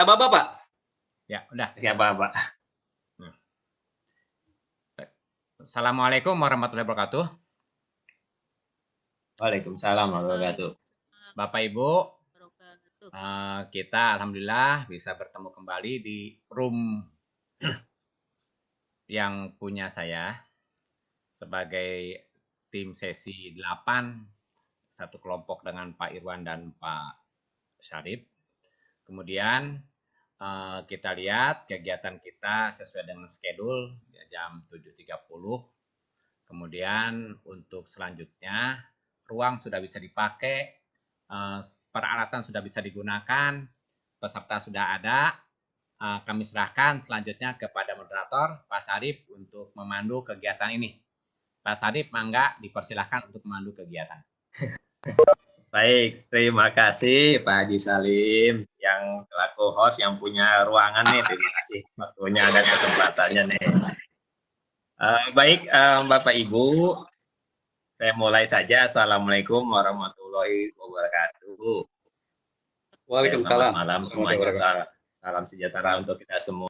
Apa-apa, Pak? Ya, udah. Siapa, Pak? Assalamualaikum warahmatullahi wabarakatuh. Waalaikumsalam warahmatullahi wabarakatuh. Bapak Ibu, kita alhamdulillah bisa bertemu kembali di room yang punya saya sebagai tim sesi 8, satu kelompok dengan Pak Irwan dan Pak Syarif. Kemudian kita lihat kegiatan kita sesuai dengan schedule jam 7.30. Kemudian untuk selanjutnya ruang sudah bisa dipakai, peralatan sudah bisa digunakan, peserta sudah ada. Kami serahkan selanjutnya kepada moderator Pak Syarif untuk memandu kegiatan ini. Pak Syarif, mangga dipersilahkan untuk memandu kegiatan. Baik, terima kasih Pak Haji Salim yang selaku host yang punya ruangan nih. Terima kasih waktunya dan kesempatannya nih. Baik, Bapak Ibu, saya mulai saja. Assalamualaikum warahmatullahi wabarakatuh. Waalaikumsalam. Selamat malam semuanya. Salam sejahtera untuk kita semua.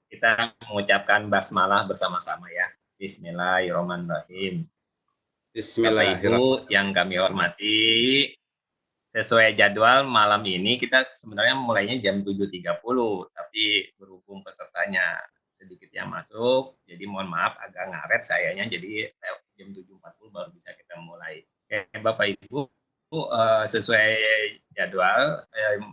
Kita mengucapkan basmalah bersama-sama ya. Bismillahirrahmanirrahim. Bapak Ibu yang kami hormati, sesuai jadwal malam ini kita sebenarnya mulainya jam 7.30, tapi berhubung pesertanya sedikit yang masuk, jadi mohon maaf agak ngaret sayanya, jadi jam 7.40 baru bisa kita mulai. Oke, Bapak Ibu, sesuai jadwal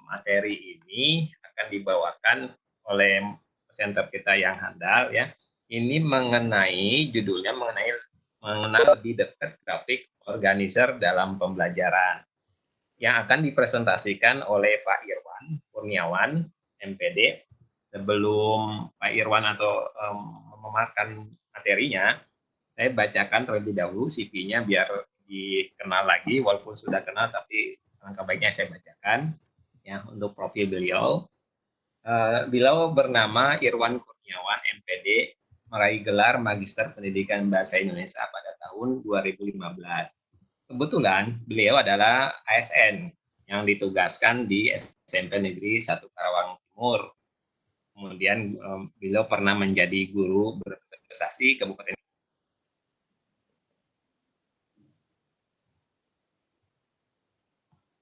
materi ini akan dibawakan oleh presenter kita yang handal ya. Ini judulnya mengenal lebih dekat grafik organizer dalam pembelajaran yang akan dipresentasikan oleh Pak Irwan Kurniawan, MPD. Sebelum Pak Irwan memaparkan materinya, saya bacakan terlebih dahulu CV-nya biar dikenal lagi, walaupun sudah kenal tapi langkah baiknya saya bacakan ya untuk profil beliau. Beliau bernama Irwan Kurniawan, MPD, meraih gelar Magister Pendidikan Bahasa Indonesia pada tahun 2015. Kebetulan beliau adalah ASN yang ditugaskan di SMP Negeri 1 Karawang Timur. Kemudian beliau pernah menjadi guru berprestasi Kabupaten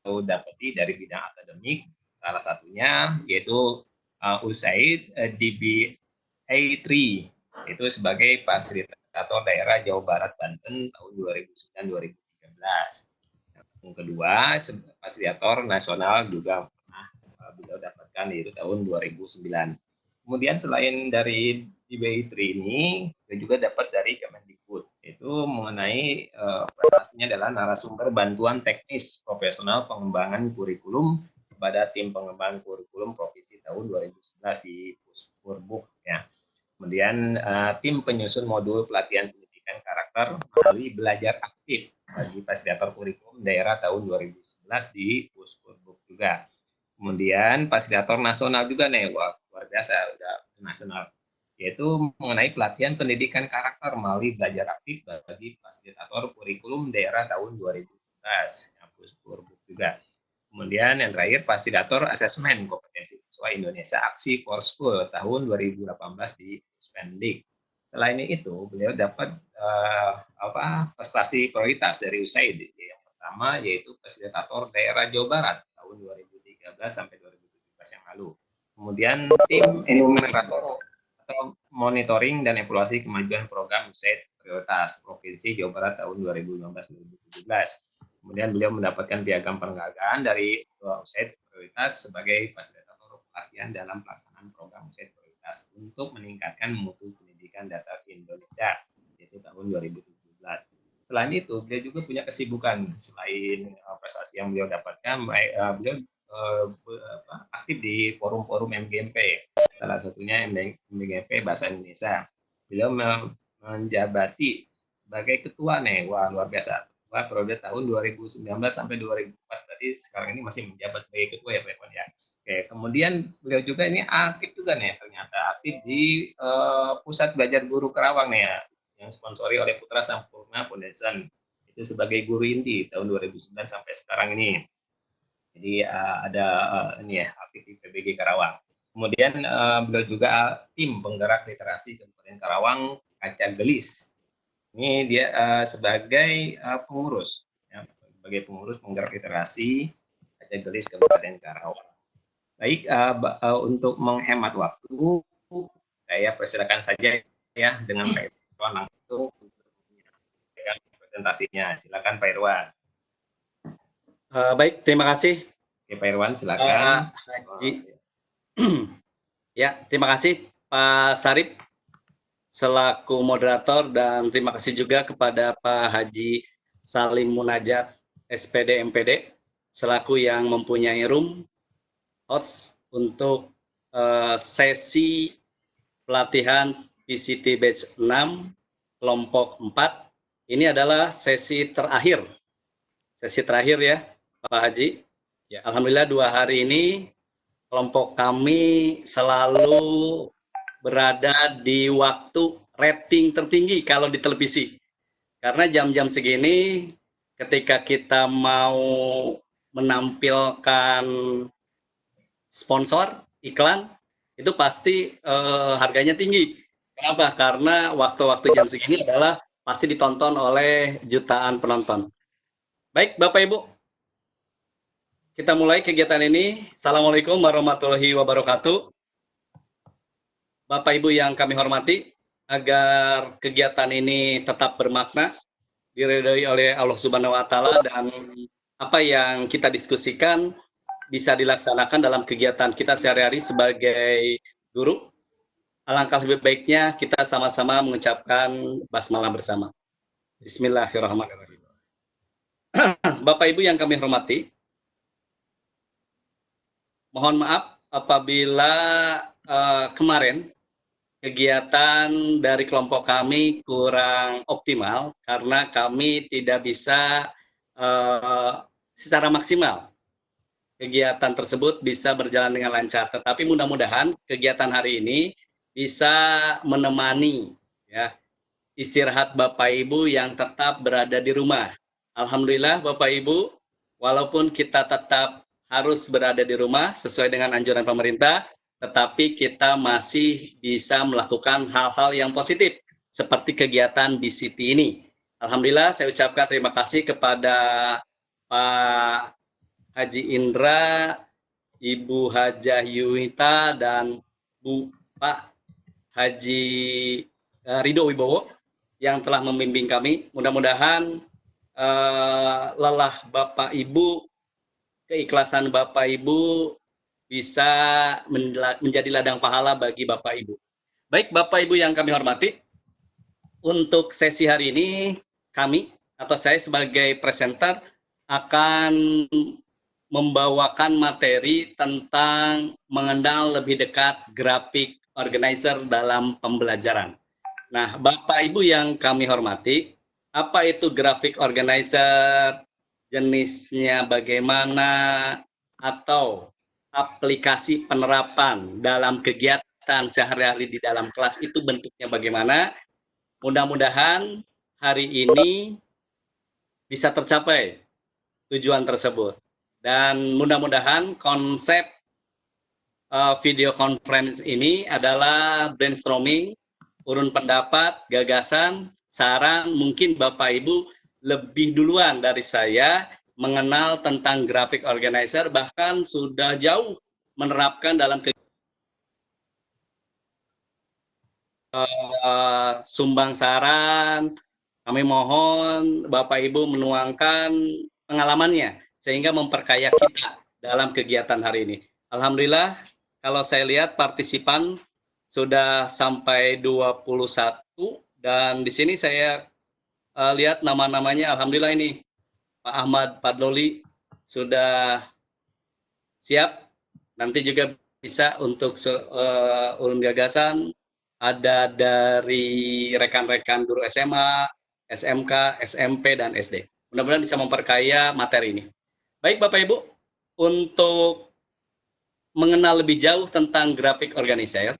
dapati dari bidang akademik, salah satunya yaitu USAID DBA3 itu sebagai fasilitator daerah Jawa Barat Banten tahun 2009-2013. Yang kedua, fasilitator nasional juga pernah beliau dapatkan yaitu tahun 2009. Kemudian selain dari DBA3 ini, beliau juga dapat dari Kemendikbud, itu mengenai prestasinya adalah narasumber bantuan teknis profesional pengembangan kurikulum kepada tim pengembangan kurikulum provinsi tahun 2011 di Puspurbuk ya. Kemudian tim penyusun modul pelatihan pendidikan karakter melalui belajar aktif bagi fasilitator kurikulum daerah tahun 2011 di Puspurbuk juga. Kemudian fasilitator nasional juga nih, wah, luar biasa udah nasional, yaitu mengenai pelatihan pendidikan karakter melalui belajar aktif bagi fasilitator kurikulum daerah tahun 2011 ya, Puspurbuk juga. Kemudian yang terakhir fasilitator asesmen kompetensi siswa Indonesia Aksi for School tahun 2018 di Puspendik. Selain itu, beliau dapat prestasi prioritas dari USAID. Yang pertama yaitu fasilitator daerah Jawa Barat tahun 2013 sampai 2017 yang lalu. Kemudian tim enumerator atau monitoring dan evaluasi kemajuan program USAID prioritas Provinsi Jawa Barat tahun 2015-2017. Kemudian beliau mendapatkan piagam penghargaan dari USAID prioritas sebagai fasilitator pelatihan dalam pelaksanaan program USAID prioritas untuk meningkatkan mutu pendidikan dasar di Indonesia, yaitu tahun 2017. Selain itu, beliau juga punya kesibukan selain prestasi yang beliau dapatkan, beliau aktif di forum-forum MGMP, salah satunya MGMP Bahasa Indonesia. Beliau menjabati sebagai ketua nih, wah luar biasa, periode tahun 2019 sampai 2004, berarti sekarang ini masih menjabat sebagai ketua ya Pak Irwan ya. Oke, kemudian beliau juga ini aktif juga nih, ternyata aktif di Pusat Belajar Guru Karawang nih ya, yang sponsori oleh Putra Sampurna Foundation. itu sebagai guru inti tahun 2009 sampai sekarang ini. Jadi ada ini ya, aktif di PBG Karawang. Kemudian beliau juga tim penggerak literasi Kabupaten Karawang Kaca Gelis. Ini dia sebagai pengurus, ya, sebagai pengurus penggerak literasi Kaca Gelis Kabupaten Karawang. Baik, untuk menghemat waktu, saya persilakan saja ya dengan Pak Irwan langsung untuk menyampaikan presentasinya. Silakan Pak Irwan. Baik, terima kasih. Oke, Pak Irwan, silakan. Haji. Ya, terima kasih Pak Sarip selaku moderator dan terima kasih juga kepada Pak Haji Salim Munajat SPD MPD selaku yang mempunyai room host untuk sesi pelatihan PCT Batch 6 kelompok 4. Ini adalah sesi terakhir. Sesi terakhir ya Pak Haji. Ya, alhamdulillah 2 hari ini kelompok kami selalu berada di waktu rating tertinggi kalau di televisi. Karena jam-jam segini ketika kita mau menampilkan sponsor, iklan, itu pasti harganya tinggi. Kenapa? Karena waktu-waktu jam segini adalah pasti ditonton oleh jutaan penonton. Baik, Bapak Ibu, kita mulai kegiatan ini. Assalamualaikum warahmatullahi wabarakatuh. Bapak Ibu yang kami hormati, agar kegiatan ini tetap bermakna, diridhoi oleh Allah Subhanahu wa Ta'ala, dan apa yang kita diskusikan bisa dilaksanakan dalam kegiatan kita sehari-hari sebagai guru. Alangkah lebih baiknya kita sama-sama mengucapkan basmalah bersama. Bismillahirrahmanirrahim. Bapak Ibu yang kami hormati, mohon maaf apabila kemarin kegiatan dari kelompok kami kurang optimal karena kami tidak bisa secara maksimal kegiatan tersebut bisa berjalan dengan lancar. Tetapi mudah-mudahan kegiatan hari ini bisa menemani ya istirahat Bapak Ibu yang tetap berada di rumah. Alhamdulillah Bapak Ibu, walaupun kita tetap harus berada di rumah sesuai dengan anjuran pemerintah, tetapi kita masih bisa melakukan hal-hal yang positif seperti kegiatan BCT ini. Alhamdulillah saya ucapkan terima kasih kepada Pak Haji Indra, Ibu Hajah Yuwita, dan Pak Haji Ridho Wibowo yang telah membimbing kami. Mudah-mudahan lelah Bapak Ibu, keikhlasan Bapak Ibu bisa menjadi ladang pahala bagi Bapak Ibu. Baik Bapak Ibu yang kami hormati, untuk sesi hari ini kami atau saya sebagai presenter akan membawakan materi tentang mengenal lebih dekat grafik organizer dalam pembelajaran. Nah, Bapak Ibu yang kami hormati, apa itu grafik organizer, jenisnya bagaimana, atau aplikasi penerapan dalam kegiatan sehari-hari di dalam kelas itu bentuknya bagaimana? Mudah-mudahan hari ini bisa tercapai tujuan tersebut. Dan mudah-mudahan konsep video conference ini adalah brainstorming, urun pendapat, gagasan, saran. Mungkin Bapak Ibu lebih duluan dari saya mengenal tentang graphic organizer, bahkan sudah jauh menerapkan dalam sumbang saran. Kami mohon Bapak Ibu menuangkan pengalamannya sehingga memperkaya kita dalam kegiatan hari ini. Alhamdulillah, kalau saya lihat partisipan sudah sampai 21 dan di sini saya lihat nama-namanya. Alhamdulillah ini Pak Ahmad Padloli sudah siap. Nanti juga bisa untuk ulun gagasan, ada dari rekan-rekan guru SMA, SMK, SMP, dan SD. Mudah-mudahan bisa memperkaya materi ini. Baik Bapak Ibu, untuk mengenal lebih jauh tentang grafik organizer,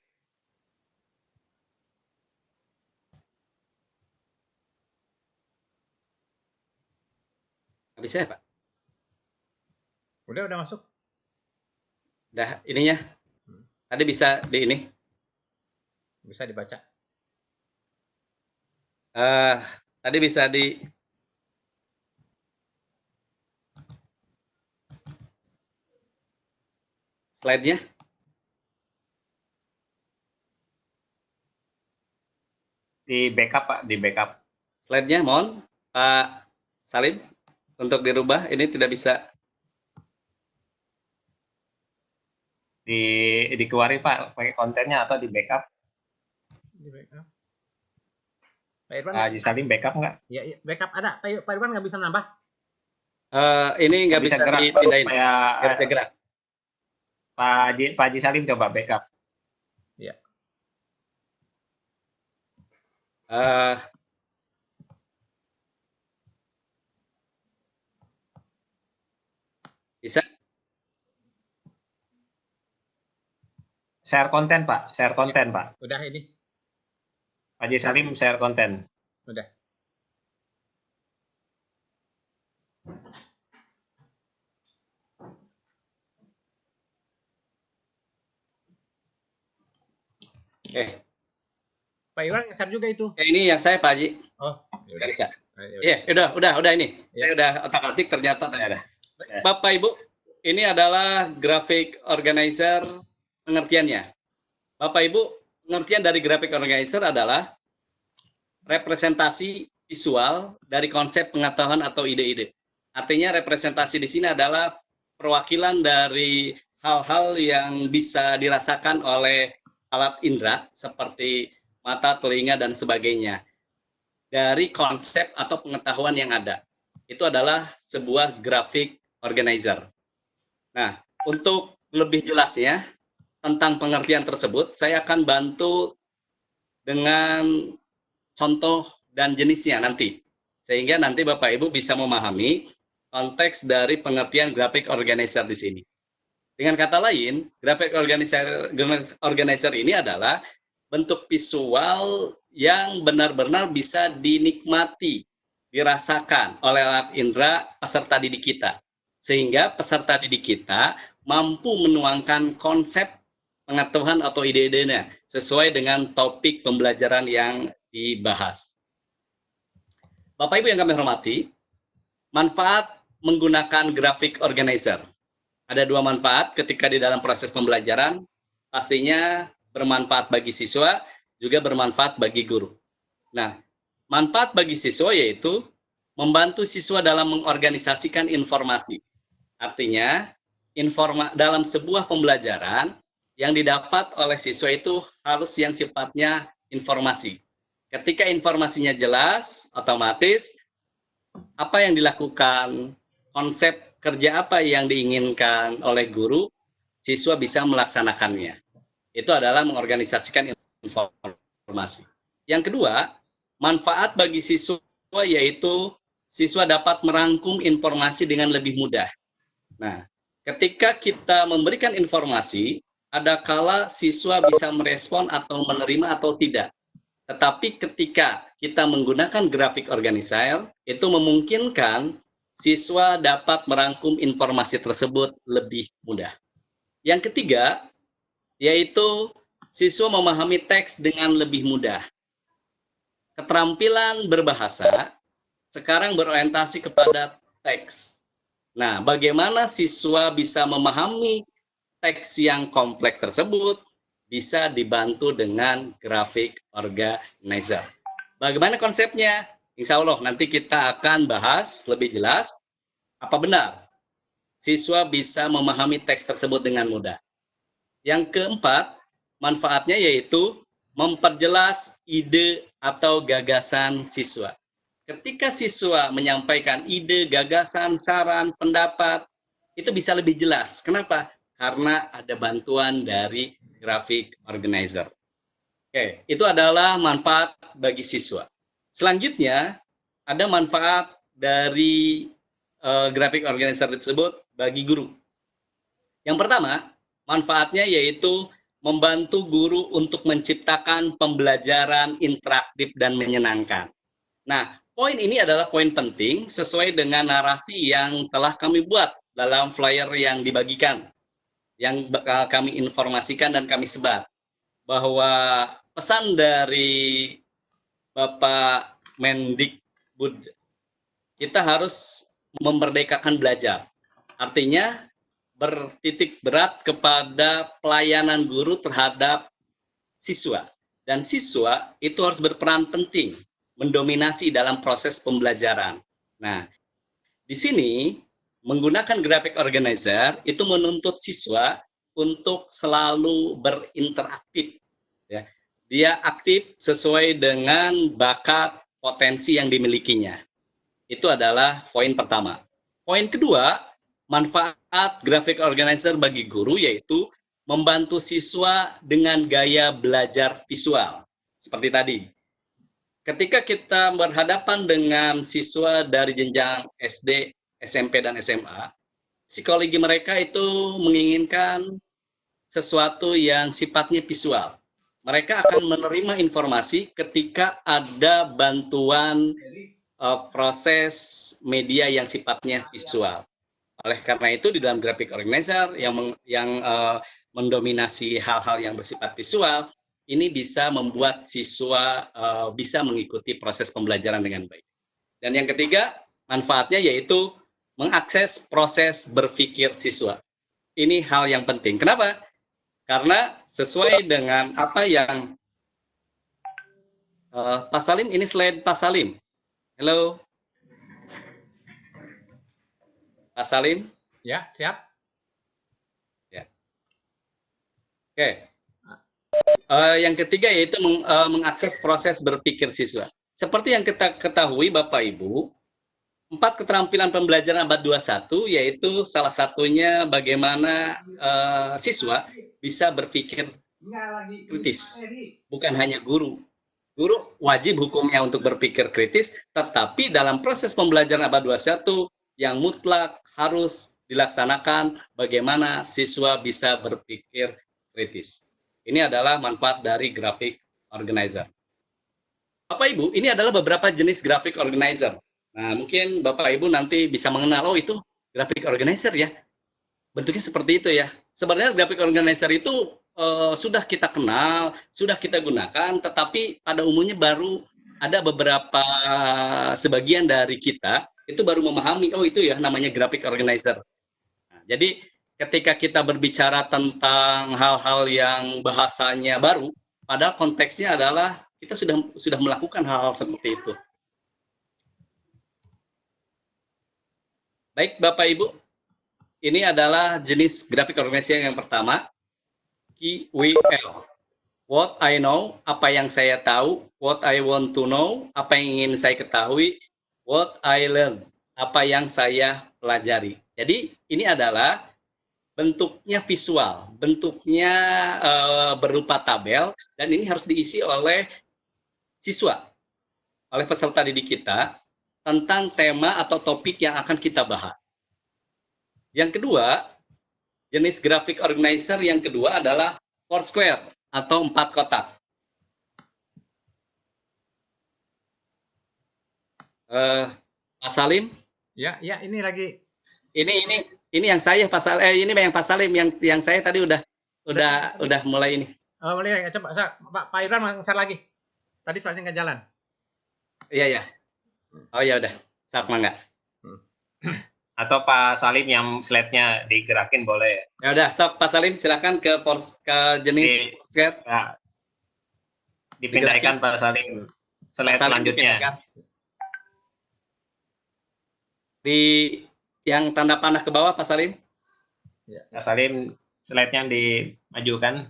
Bisa ya, Pak? Udah masuk. Udah ininya. Tadi bisa di ini. Bisa dibaca. Tadi bisa di slide-nya. Di backup, Pak, di backup. Slide-nya mohon Pak Salim untuk dirubah. Ini tidak bisa dikeluarin, Pak, pakai kontennya atau di backup. Di backup. Pak Irwan, Haji Salim backup nggak? ya, backup ada. Pak Irwan nggak bisa nambah? ini nggak bisa gerak, dipindahin. Pak. Nggak bisa gerak. Pak Haji Salim coba backup. Ya. Bisa? Share konten, Pak. Share konten, Pak. Udah ini. Pak Haji Salim share konten. Udah. Oke. Pak Irwan nge-share juga itu. Ini yang saya Pak Haji. Oh, Nggak bisa. Ya. Iya, udah ini. Ya. Saya udah otak-atik ternyata ada. Bapak Ibu, ini adalah graphic organizer pengertiannya. Bapak Ibu, pengertian dari graphic organizer adalah representasi visual dari konsep pengetahuan atau ide-ide. Artinya representasi di sini adalah perwakilan dari hal-hal yang bisa dirasakan oleh alat indera seperti mata, telinga, dan sebagainya. Dari konsep atau pengetahuan yang ada. Itu adalah sebuah graphic organizer. Nah, untuk lebih jelasnya tentang pengertian tersebut, saya akan bantu dengan contoh dan jenisnya nanti. Sehingga nanti Bapak Ibu bisa memahami konteks dari pengertian graphic organizer di sini. Dengan kata lain, graphic organizer ini adalah bentuk visual yang benar-benar bisa dinikmati, dirasakan oleh alat indera peserta didik kita. Sehingga peserta didik kita mampu menuangkan konsep pengetahuan atau ide-idenya sesuai dengan topik pembelajaran yang dibahas. Bapak Ibu yang kami hormati, manfaat menggunakan graphic organizer. Ada dua manfaat ketika di dalam proses pembelajaran, pastinya bermanfaat bagi siswa, juga bermanfaat bagi guru. Nah, manfaat bagi siswa yaitu membantu siswa dalam mengorganisasikan informasi. Artinya, dalam sebuah pembelajaran yang didapat oleh siswa itu harus yang sifatnya informasi. Ketika informasinya jelas, otomatis apa yang dilakukan, konsep kerja apa yang diinginkan oleh guru, siswa bisa melaksanakannya. Itu adalah mengorganisasikan informasi. Yang kedua, manfaat bagi siswa yaitu siswa dapat merangkum informasi dengan lebih mudah. Nah, ketika kita memberikan informasi, ada kala siswa bisa merespon atau menerima atau tidak. Tetapi ketika kita menggunakan graphic organizer, itu memungkinkan siswa dapat merangkum informasi tersebut lebih mudah. Yang ketiga, yaitu siswa memahami teks dengan lebih mudah. Keterampilan berbahasa sekarang berorientasi kepada teks. Nah, bagaimana siswa bisa memahami teks yang kompleks tersebut bisa dibantu dengan graphic organizer. Bagaimana konsepnya? Insya Allah nanti kita akan bahas lebih jelas. Apa benar siswa bisa memahami teks tersebut dengan mudah? Yang keempat, manfaatnya yaitu memperjelas ide atau gagasan siswa. Ketika siswa menyampaikan ide, gagasan, saran, pendapat, itu bisa lebih jelas. Kenapa? Karena ada bantuan dari graphic organizer. Oke, itu adalah manfaat bagi siswa. Selanjutnya, ada manfaat dari graphic organizer tersebut bagi guru. Yang pertama, manfaatnya yaitu membantu guru untuk menciptakan pembelajaran interaktif dan menyenangkan. Nah, Poin ini adalah poin penting sesuai dengan narasi yang telah kami buat dalam flyer yang dibagikan, yang bakal kami informasikan dan kami sebar. Bahwa pesan dari Bapak Mendikbud, kita harus memerdekakan belajar. Artinya bertitik berat kepada pelayanan guru terhadap siswa. Dan siswa itu harus berperan penting mendominasi dalam proses pembelajaran. Nah, di sini menggunakan graphic organizer itu menuntut siswa untuk selalu berinteraktif. Ya. Dia aktif sesuai dengan bakat potensi yang dimilikinya. Itu adalah poin pertama. Poin kedua, manfaat graphic organizer bagi guru yaitu membantu siswa dengan gaya belajar visual. Seperti tadi. Ketika kita berhadapan dengan siswa dari jenjang SD, SMP, dan SMA, psikologi mereka itu menginginkan sesuatu yang sifatnya visual. Mereka akan menerima informasi ketika ada bantuan proses media yang sifatnya visual. Oleh karena itu di dalam graphic organizer yang mendominasi hal-hal yang bersifat visual, ini bisa membuat siswa bisa mengikuti proses pembelajaran dengan baik. Dan yang ketiga, manfaatnya yaitu mengakses proses berpikir siswa. Ini hal yang penting. Kenapa? Karena sesuai dengan apa yang Pak Salim, ini slide Pak Salim. Halo. Pak Salim? Ya, siap. Ya. Oke. Yang ketiga yaitu mengakses proses berpikir siswa. Seperti yang kita ketahui Bapak Ibu, 4 keterampilan pembelajaran abad 21 yaitu salah satunya bagaimana siswa bisa berpikir kritis. Bukan hanya guru. Guru wajib hukumnya untuk berpikir kritis, tetapi dalam proses pembelajaran abad 21 yang mutlak harus dilaksanakan bagaimana siswa bisa berpikir kritis. Ini adalah manfaat dari graphic organizer. Bapak Ibu, ini adalah beberapa jenis graphic organizer. Nah, mungkin Bapak Ibu nanti bisa mengenal, oh itu graphic organizer ya. Bentuknya seperti itu ya. Sebenarnya graphic organizer itu sudah kita kenal, sudah kita gunakan, tetapi pada umumnya baru ada beberapa sebagian dari kita itu baru memahami, oh itu ya namanya graphic organizer. Nah, jadi ketika kita berbicara tentang hal-hal yang bahasanya baru, padahal konteksnya adalah kita sudah melakukan hal-hal seperti itu. Baik Bapak Ibu, ini adalah jenis graphic organizer yang pertama, QWL. What I know, apa yang saya tahu. What I want to know, apa yang ingin saya ketahui. What I learn, apa yang saya pelajari. Jadi ini adalah bentuknya visual, bentuknya berupa tabel, dan ini harus diisi oleh siswa, oleh peserta didik kita, tentang tema atau topik yang akan kita bahas. Yang kedua, jenis graphic organizer yang kedua adalah Foursquare atau 4 kotak. Pak Salim? Ya, ini lagi. Ini yang saya Pak Salim, ini yang Pak Salim yang saya tadi udah mulai ini. Oh, boleh coba Pak Irwan share lagi. Tadi soalnya nggak jalan. Iya. Oh ya udah, saat mangga. Atau Pak Salim yang slide-nya digerakin boleh. Ya udah, sok Pak Salim silakan ke jenis Foursquare. Ya, dipindahkan Pak Salim. Slide selanjutnya. Di yang tanda panah ke bawah Pak Salim. Ya. Pak Salim, slide-nya dimajukan.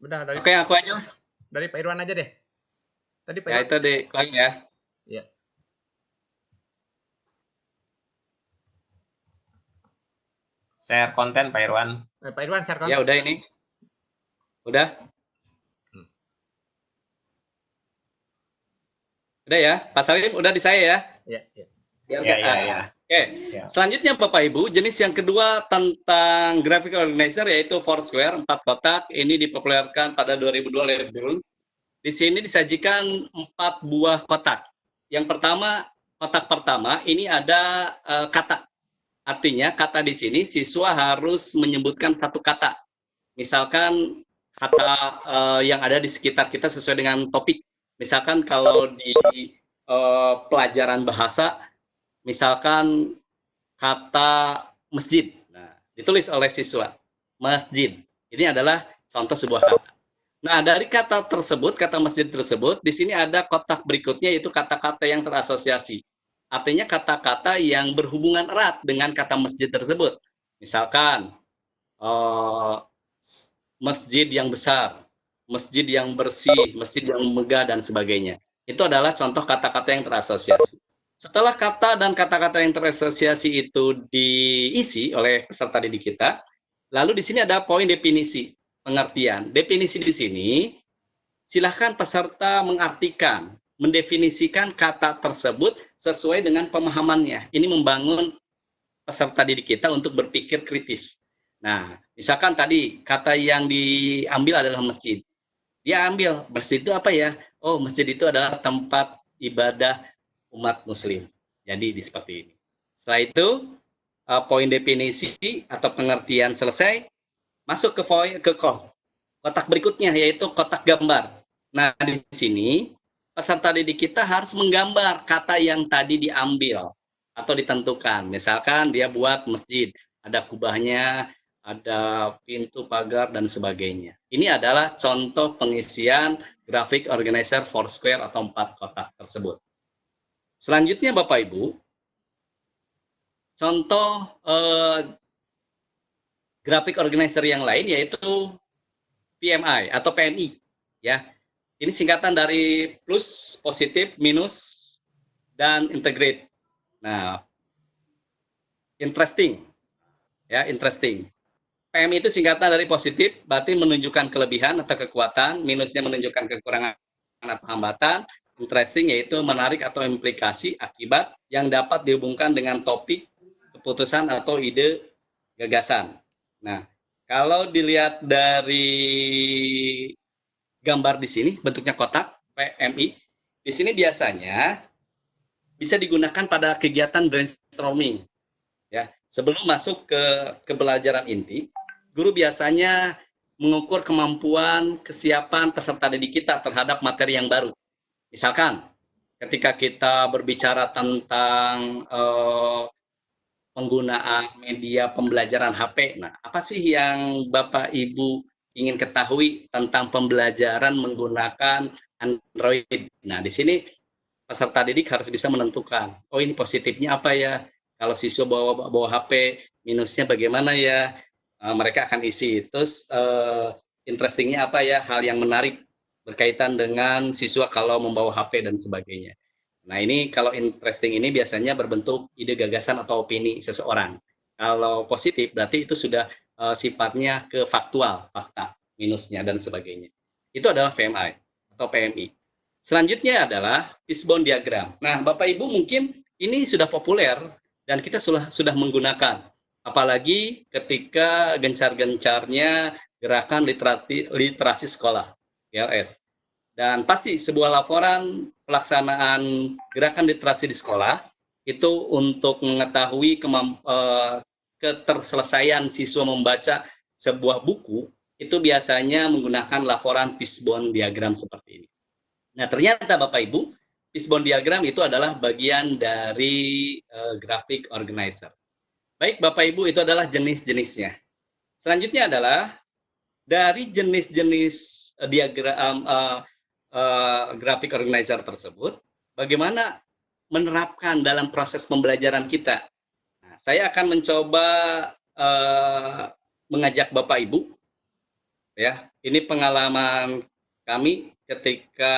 Udah dari. Oke, aku aja. Dari Pak Irwan aja deh. Tadi Pak Ya Irwan. itu di koin ya. Ya. Share konten Pak Irwan. Pak Irwan share konten. Ya udah ini. Udah. Udah ya, Pak Salim udah di saya ya. Ya. Ya. Oke. Selanjutnya Bapak Ibu, jenis yang kedua tentang graphic organizer yaitu Foursquare 4 kotak. Ini dipopulerkan pada 2002 oleh Brun. Di sini disajikan 4 buah kotak. Yang pertama, kotak pertama ini ada kata. Artinya kata di sini siswa harus menyebutkan satu kata. Misalkan kata yang ada di sekitar kita sesuai dengan topik. Misalkan kalau di pelajaran bahasa, misalkan kata masjid. Nah, ditulis oleh siswa. Masjid. Ini adalah contoh sebuah kata. Nah, dari kata tersebut, kata masjid tersebut, di sini ada kotak berikutnya yaitu kata-kata yang terasosiasi. Artinya kata-kata yang berhubungan erat dengan kata masjid tersebut. Misalkan, masjid yang besar, masjid yang bersih, masjid yang megah, dan sebagainya. Itu adalah contoh kata-kata yang terasosiasi. Setelah kata dan kata-kata yang terasosiasi itu diisi oleh peserta didik kita, lalu di sini ada poin definisi. Pengertian. Definisi di sini, silahkan peserta mengartikan, mendefinisikan kata tersebut sesuai dengan pemahamannya. Ini membangun peserta didik kita untuk berpikir kritis. Nah, misalkan tadi kata yang diambil adalah masjid. Dia ambil, masjid itu apa ya? Oh, masjid itu adalah tempat ibadah umat muslim. Jadi seperti ini. Setelah itu, poin definisi atau pengertian selesai, masuk ke kotak berikutnya, yaitu kotak gambar. Nah, di sini peserta didik kita harus menggambar kata yang tadi diambil atau ditentukan. Misalkan dia buat masjid, ada kubahnya, ada pintu, pagar, dan sebagainya. Ini adalah contoh pengisian grafik organizer Foursquare atau 4 kotak tersebut. Selanjutnya Bapak Ibu, contoh grafik organizer yang lain yaitu PMI atau PMI, ya. Ini singkatan dari plus, positif, minus, dan integrate. Nah, interesting, ya, interesting. PMI itu singkatan dari positif, berarti menunjukkan kelebihan atau kekuatan, minusnya menunjukkan kekurangan atau hambatan, interesting yaitu menarik atau implikasi akibat yang dapat dihubungkan dengan topik, keputusan atau ide gagasan. Nah, kalau dilihat dari gambar di sini, bentuknya kotak, PMI, di sini biasanya bisa digunakan pada kegiatan brainstorming. Ya, sebelum masuk ke pelajaran inti, guru biasanya mengukur kemampuan, kesiapan peserta didik kita terhadap materi yang baru. Misalkan, ketika kita berbicara tentang penggunaan media pembelajaran HP. Nah, apa sih yang Bapak Ibu ingin ketahui tentang pembelajaran menggunakan Android? Nah, di sini peserta didik harus bisa menentukan, oh ini positifnya apa ya? Kalau siswa bawa HP, minusnya bagaimana ya? Mereka akan isi. Terus interestingnya apa ya? Hal yang menarik berkaitan dengan siswa kalau membawa HP dan sebagainya. Nah, ini kalau interesting ini biasanya berbentuk ide gagasan atau opini seseorang. Kalau positif berarti itu sudah sifatnya ke faktual, fakta, minusnya dan sebagainya. Itu adalah VMI atau PMI. Selanjutnya adalah fishbone diagram. Nah, Bapak Ibu mungkin ini sudah populer dan kita sudah menggunakan. Apalagi ketika gencar-gencarnya gerakan literasi sekolah, GLS. Dan pasti sebuah laporan pelaksanaan gerakan literasi di sekolah itu untuk mengetahui keterselesaian siswa membaca sebuah buku itu biasanya menggunakan laporan fishbone diagram seperti ini. Nah, ternyata Bapak Ibu, fishbone diagram itu adalah bagian dari graphic organizer. Baik Bapak Ibu, itu adalah jenis-jenisnya. Selanjutnya adalah dari jenis-jenis diagram graphic organizer tersebut, bagaimana menerapkan dalam proses pembelajaran kita. Nah, saya akan mencoba mengajak Bapak Ibu, ya, ini pengalaman kami ketika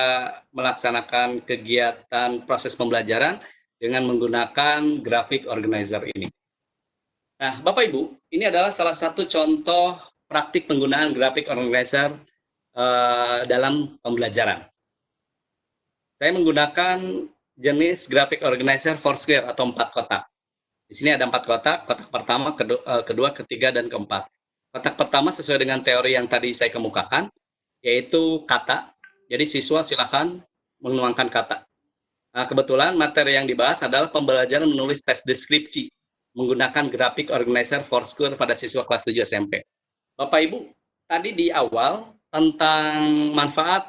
melaksanakan kegiatan proses pembelajaran dengan menggunakan graphic organizer ini. Nah, Bapak Ibu, ini adalah salah satu contoh praktik penggunaan graphic organizer dalam pembelajaran. Saya menggunakan jenis graphic organizer Foursquare atau 4 kotak. Di sini ada 4 kotak, kotak pertama, kedua, ketiga, dan keempat. Kotak pertama sesuai dengan teori yang tadi saya kemukakan, yaitu kata. Jadi siswa silakan menuangkan kata. Nah, kebetulan materi yang dibahas adalah pembelajaran menulis tes deskripsi menggunakan grafik organizer Foursquare pada siswa kelas 7 SMP. Bapak Ibu, tadi di awal tentang manfaat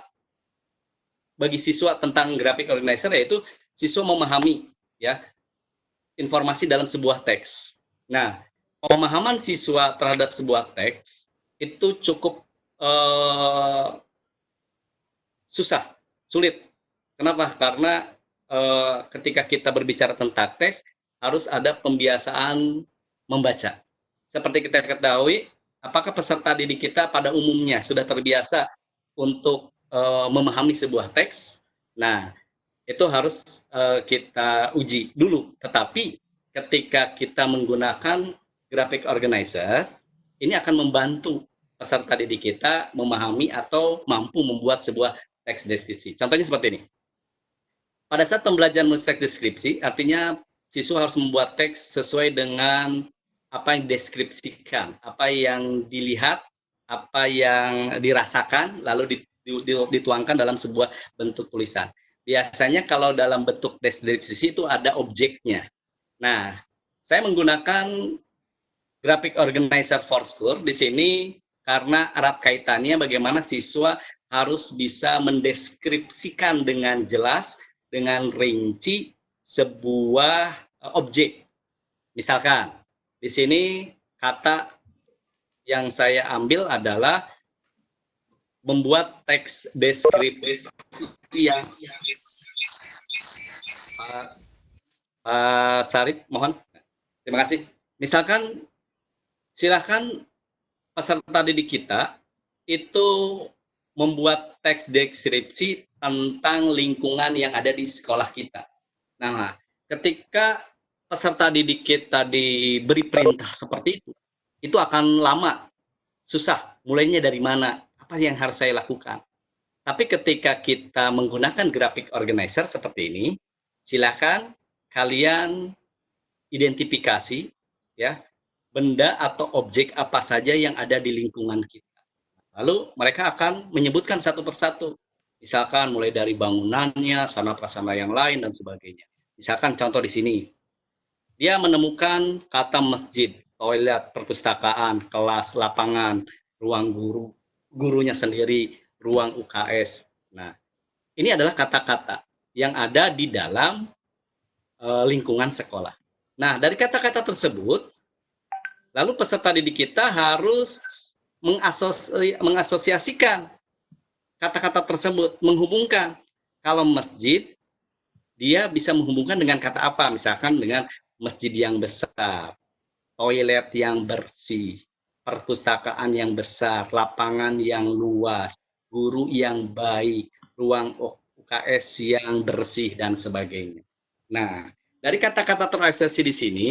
bagi siswa tentang grafik organizer, yaitu siswa memahami ya informasi dalam sebuah teks. Nah, pemahaman siswa terhadap sebuah teks itu cukup susah, sulit. Kenapa? Karena ketika kita berbicara tentang teks, harus ada pembiasaan membaca. Seperti kita ketahui, apakah peserta didik kita pada umumnya sudah terbiasa untuk memahami sebuah teks? Nah, itu harus kita uji dulu. Tetapi ketika kita menggunakan graphic organizer, ini akan membantu peserta didik kita memahami atau mampu membuat sebuah teks deskripsi. Contohnya seperti ini. Pada saat pembelajaran menulis teks deskripsi, artinya siswa harus membuat teks sesuai dengan apa yang deskripsikan, apa yang dilihat, apa yang dirasakan, lalu dituangkan dalam sebuah bentuk tulisan. Biasanya kalau dalam bentuk deskripsi itu ada objeknya. Nah, saya menggunakan graphic organizer Foursquare di sini karena erat kaitannya bagaimana siswa harus bisa mendeskripsikan dengan jelas, dengan rinci sebuah objek. Misalkan, di sini kata yang saya ambil adalah membuat teks deskripsi yang Pak Sarip, mohon. Terima kasih. Misalkan, silakan peserta didik kita itu membuat teks deskripsi tentang lingkungan yang ada di sekolah kita. Nah, ketika peserta didik kita diberi perintah seperti itu akan lama, susah. Mulainya dari mana? Apa yang harus saya lakukan? Tapi ketika kita menggunakan graphic organizer seperti ini, silakan kalian identifikasi ya benda atau objek apa saja yang ada di lingkungan kita. Lalu mereka akan menyebutkan satu persatu. Misalkan mulai dari bangunannya, sana prasarana yang lain dan sebagainya. Misalkan contoh di sini. Dia menemukan kata masjid, toilet, perpustakaan, kelas, lapangan, ruang guru, gurunya sendiri, ruang UKS. Nah, ini adalah kata-kata yang ada di dalam lingkungan sekolah. Nah, dari kata-kata tersebut, lalu peserta didik kita harus mengasosiasikan kata-kata tersebut, menghubungkan. Kalau masjid, dia bisa menghubungkan dengan kata apa? Misalkan dengan masjid yang besar, toilet yang bersih, perpustakaan yang besar, lapangan yang luas, guru yang baik, ruang UKS yang bersih, dan sebagainya. Nah, dari kata-kata terasosiasi di sini,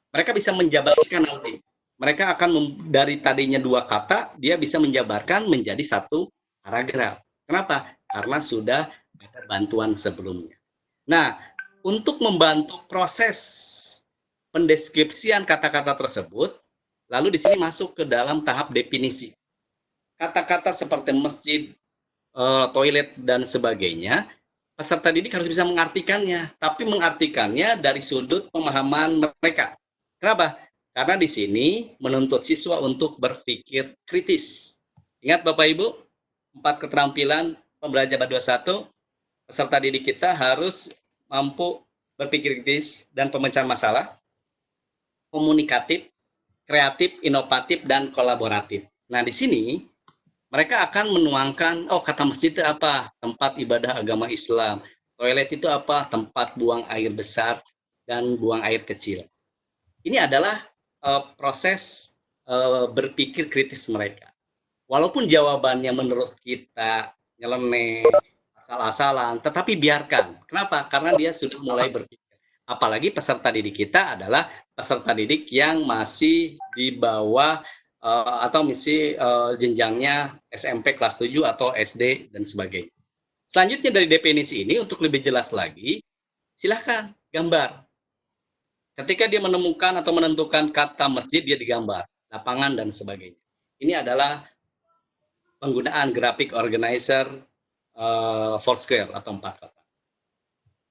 mereka bisa menjabarkan nanti. Mereka akan dari tadinya 2 kata, dia bisa menjabarkan menjadi 1 paragraf. Kenapa? Karena sudah ada bantuan sebelumnya. Nah, untuk membantu proses pendeskripsian kata-kata tersebut, lalu di sini masuk ke dalam tahap definisi. Kata-kata seperti masjid, toilet, dan sebagainya, peserta didik harus bisa mengartikannya, tapi mengartikannya dari sudut pemahaman mereka. Kenapa? Karena di sini menuntut siswa untuk berpikir kritis. Ingat Bapak Ibu, 4 keterampilan pembelajaran 21, peserta didik kita harus mampu berpikir kritis dan pemecahan masalah, komunikatif, kreatif, inovatif, dan kolaboratif. Nah, di sini mereka akan menuangkan, oh kata masjid itu apa? Tempat ibadah agama Islam. Toilet itu apa? Tempat buang air besar dan buang air kecil. Ini adalah proses berpikir kritis mereka. Walaupun jawabannya menurut kita nyeleneh, asal-asalan, tetapi biarkan. Kenapa? Karena dia sudah mulai berpikir. Apalagi peserta didik kita adalah peserta didik yang masih di bawah atau misi jenjangnya SMP kelas 7 atau SD dan sebagainya. Selanjutnya dari definisi ini untuk lebih jelas lagi, silahkan gambar. Ketika dia menemukan atau menentukan kata masjid, dia digambar, lapangan dan sebagainya. Ini adalah penggunaan graphic organizer Foursquare atau 4 kotak.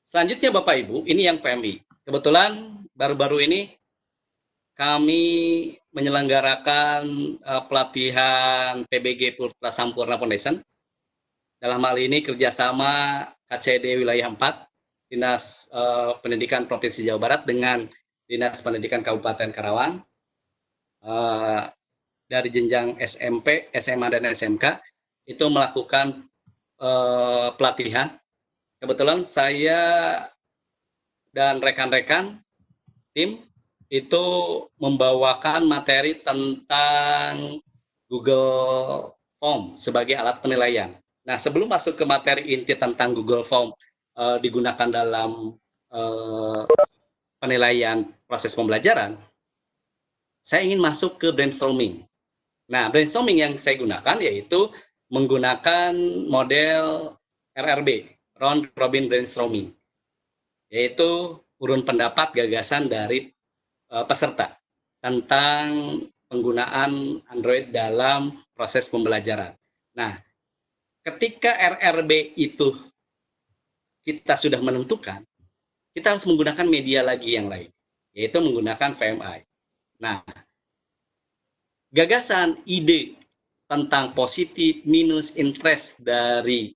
Selanjutnya Bapak Ibu, ini yang PMI. Kebetulan baru-baru ini kami menyelenggarakan pelatihan PBG Putra Sampurna Foundation. Dalam hal ini kerjasama KCD Wilayah 4, Dinas Pendidikan Provinsi Jawa Barat dengan Dinas Pendidikan Kabupaten Karawang, dari jenjang SMP, SMA, dan SMK, itu melakukan pelatihan. Kebetulan saya dan rekan-rekan tim itu membawakan materi tentang Google Form sebagai alat penilaian. Nah, sebelum masuk ke materi inti tentang Google Form digunakan dalam penilaian proses pembelajaran, saya ingin masuk ke brainstorming. Nah, brainstorming yang saya gunakan yaitu menggunakan model RRB, Round Robin Brainstorming, yaitu urun pendapat gagasan dari peserta tentang penggunaan Android dalam proses pembelajaran. Nah, ketika RRB itu kita sudah menentukan, kita harus menggunakan media lagi yang lain, yaitu menggunakan VMI. Nah, gagasan, ide tentang positif, minus, interest dari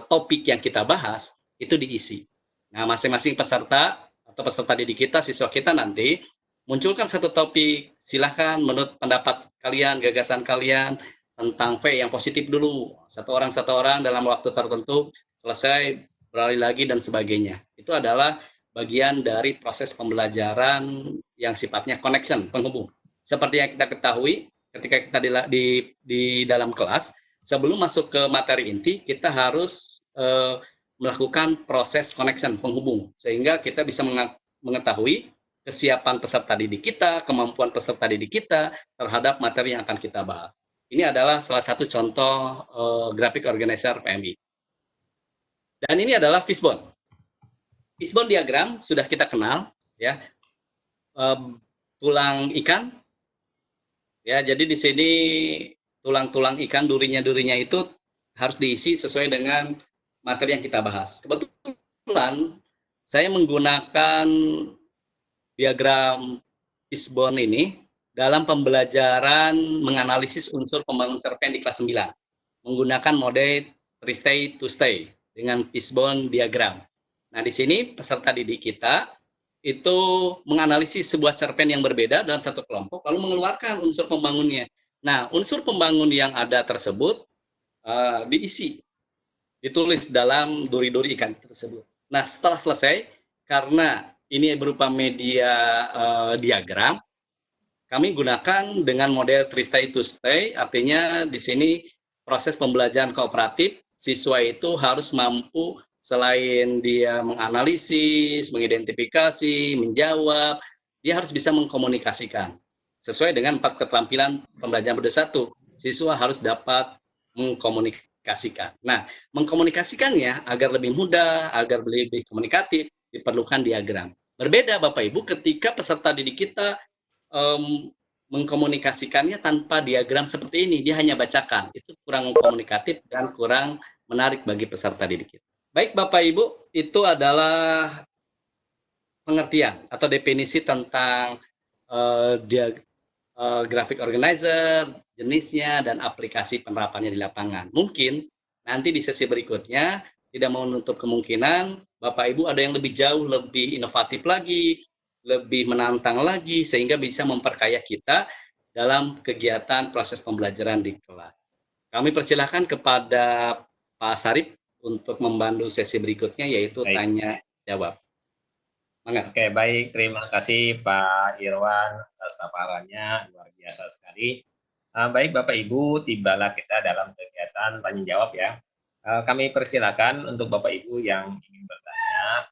topik yang kita bahas, itu diisi. Nah, masing-masing peserta atau peserta didik kita, siswa kita nanti, munculkan satu topik, silahkan menurut pendapat kalian, gagasan kalian, tentang V yang positif dulu. Satu orang dalam waktu tertentu, selesai, beralih lagi, dan sebagainya. Itu adalah bagian dari proses pembelajaran yang sifatnya connection, penghubung. Seperti yang kita ketahui, ketika kita di dalam kelas, sebelum masuk ke materi inti, kita harus melakukan proses connection, penghubung, sehingga kita bisa mengetahui kesiapan peserta didik kita, kemampuan peserta didik kita terhadap materi yang akan kita bahas. Ini adalah salah satu contoh graphic organizer PMI. Dan ini adalah fishbone. Fishbone diagram sudah kita kenal, ya, tulang ikan. Ya, jadi di sini tulang-tulang ikan, durinya itu harus diisi sesuai dengan materi yang kita bahas. Kebetulan saya menggunakan diagram fishbone ini dalam pembelajaran menganalisis unsur pembangun cerpen di kelas 9 menggunakan mode 3 to stay dengan fishbone diagram. Nah, di sini peserta didik kita itu menganalisis sebuah cerpen yang berbeda dalam satu kelompok, lalu mengeluarkan unsur pembangunnya. Nah, unsur pembangun yang ada tersebut diisi, ditulis dalam duri-duri ikan tersebut. Nah, setelah selesai, karena ini berupa media diagram, kami gunakan dengan model 3 to stay, artinya di sini proses pembelajaran kooperatif, siswa itu harus mampu selain dia menganalisis, mengidentifikasi, menjawab, dia harus bisa mengkomunikasikan. Sesuai dengan 4 keterampilan pembelajaran berdasar 1, siswa harus dapat mengkomunikasikan. Nah, mengkomunikasikannya agar lebih mudah, agar lebih komunikatif, diperlukan diagram. Berbeda Bapak Ibu ketika peserta didik kita mengkomunikasikannya tanpa diagram seperti ini, dia hanya bacakan. Itu kurang komunikatif dan kurang menarik bagi peserta didik kita. Baik Bapak Ibu, itu adalah pengertian atau definisi tentang graphic organizer, jenisnya, dan aplikasi penerapannya di lapangan. Mungkin nanti di sesi berikutnya tidak menutup kemungkinan Bapak Ibu ada yang lebih jauh, lebih inovatif lagi, lebih menantang lagi, sehingga bisa memperkaya kita dalam kegiatan proses pembelajaran di kelas. Kami persilahkan kepada Pak Sarip untuk membantu sesi berikutnya, yaitu tanya jawab. Oke, baik. Terima kasih Pak Irwan atas paparannya, luar biasa sekali. Baik Bapak Ibu, tibalah kita dalam kegiatan tanya jawab ya. Kami persilakan untuk Bapak Ibu yang ingin bertanya.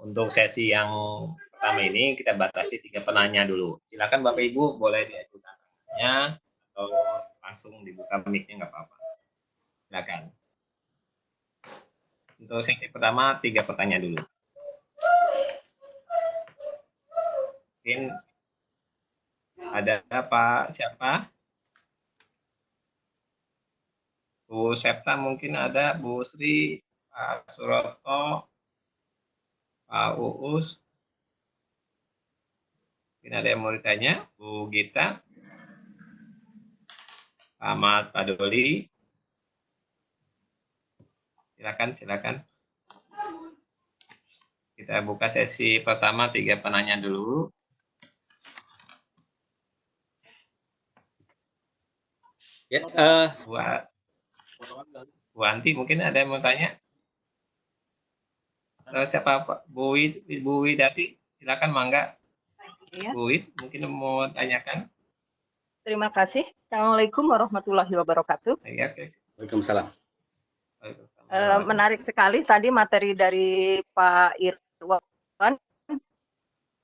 Untuk sesi yang pertama ini kita batasi 3 penanya dulu. Silakan Bapak Ibu boleh diajukan pertanyaannya atau langsung dibuka mic-nya nggak apa-apa. Silakan. Untuk sesi pertama 3 pertanyaan dulu. Mungkin ada Pak siapa? Bu Septa mungkin ada, Bu Sri, Pak Suroto, Pak Uus. Mungkin ada yang mau ditanya, Bu Gita, Pak Ahmad Padoli. Silakan, silakan. Kita buka sesi pertama 3 penanya dulu. Ya, Bu Anti mungkin ada yang mau tanya? Siapa Pak? Bu Widati, silakan mangga. Ya. Bu Wid, mungkin mau tanyakan. Terima kasih. Assalamualaikum warahmatullahi wabarakatuh. Waalaikumsalam. Menarik sekali tadi materi dari Pak Irwan.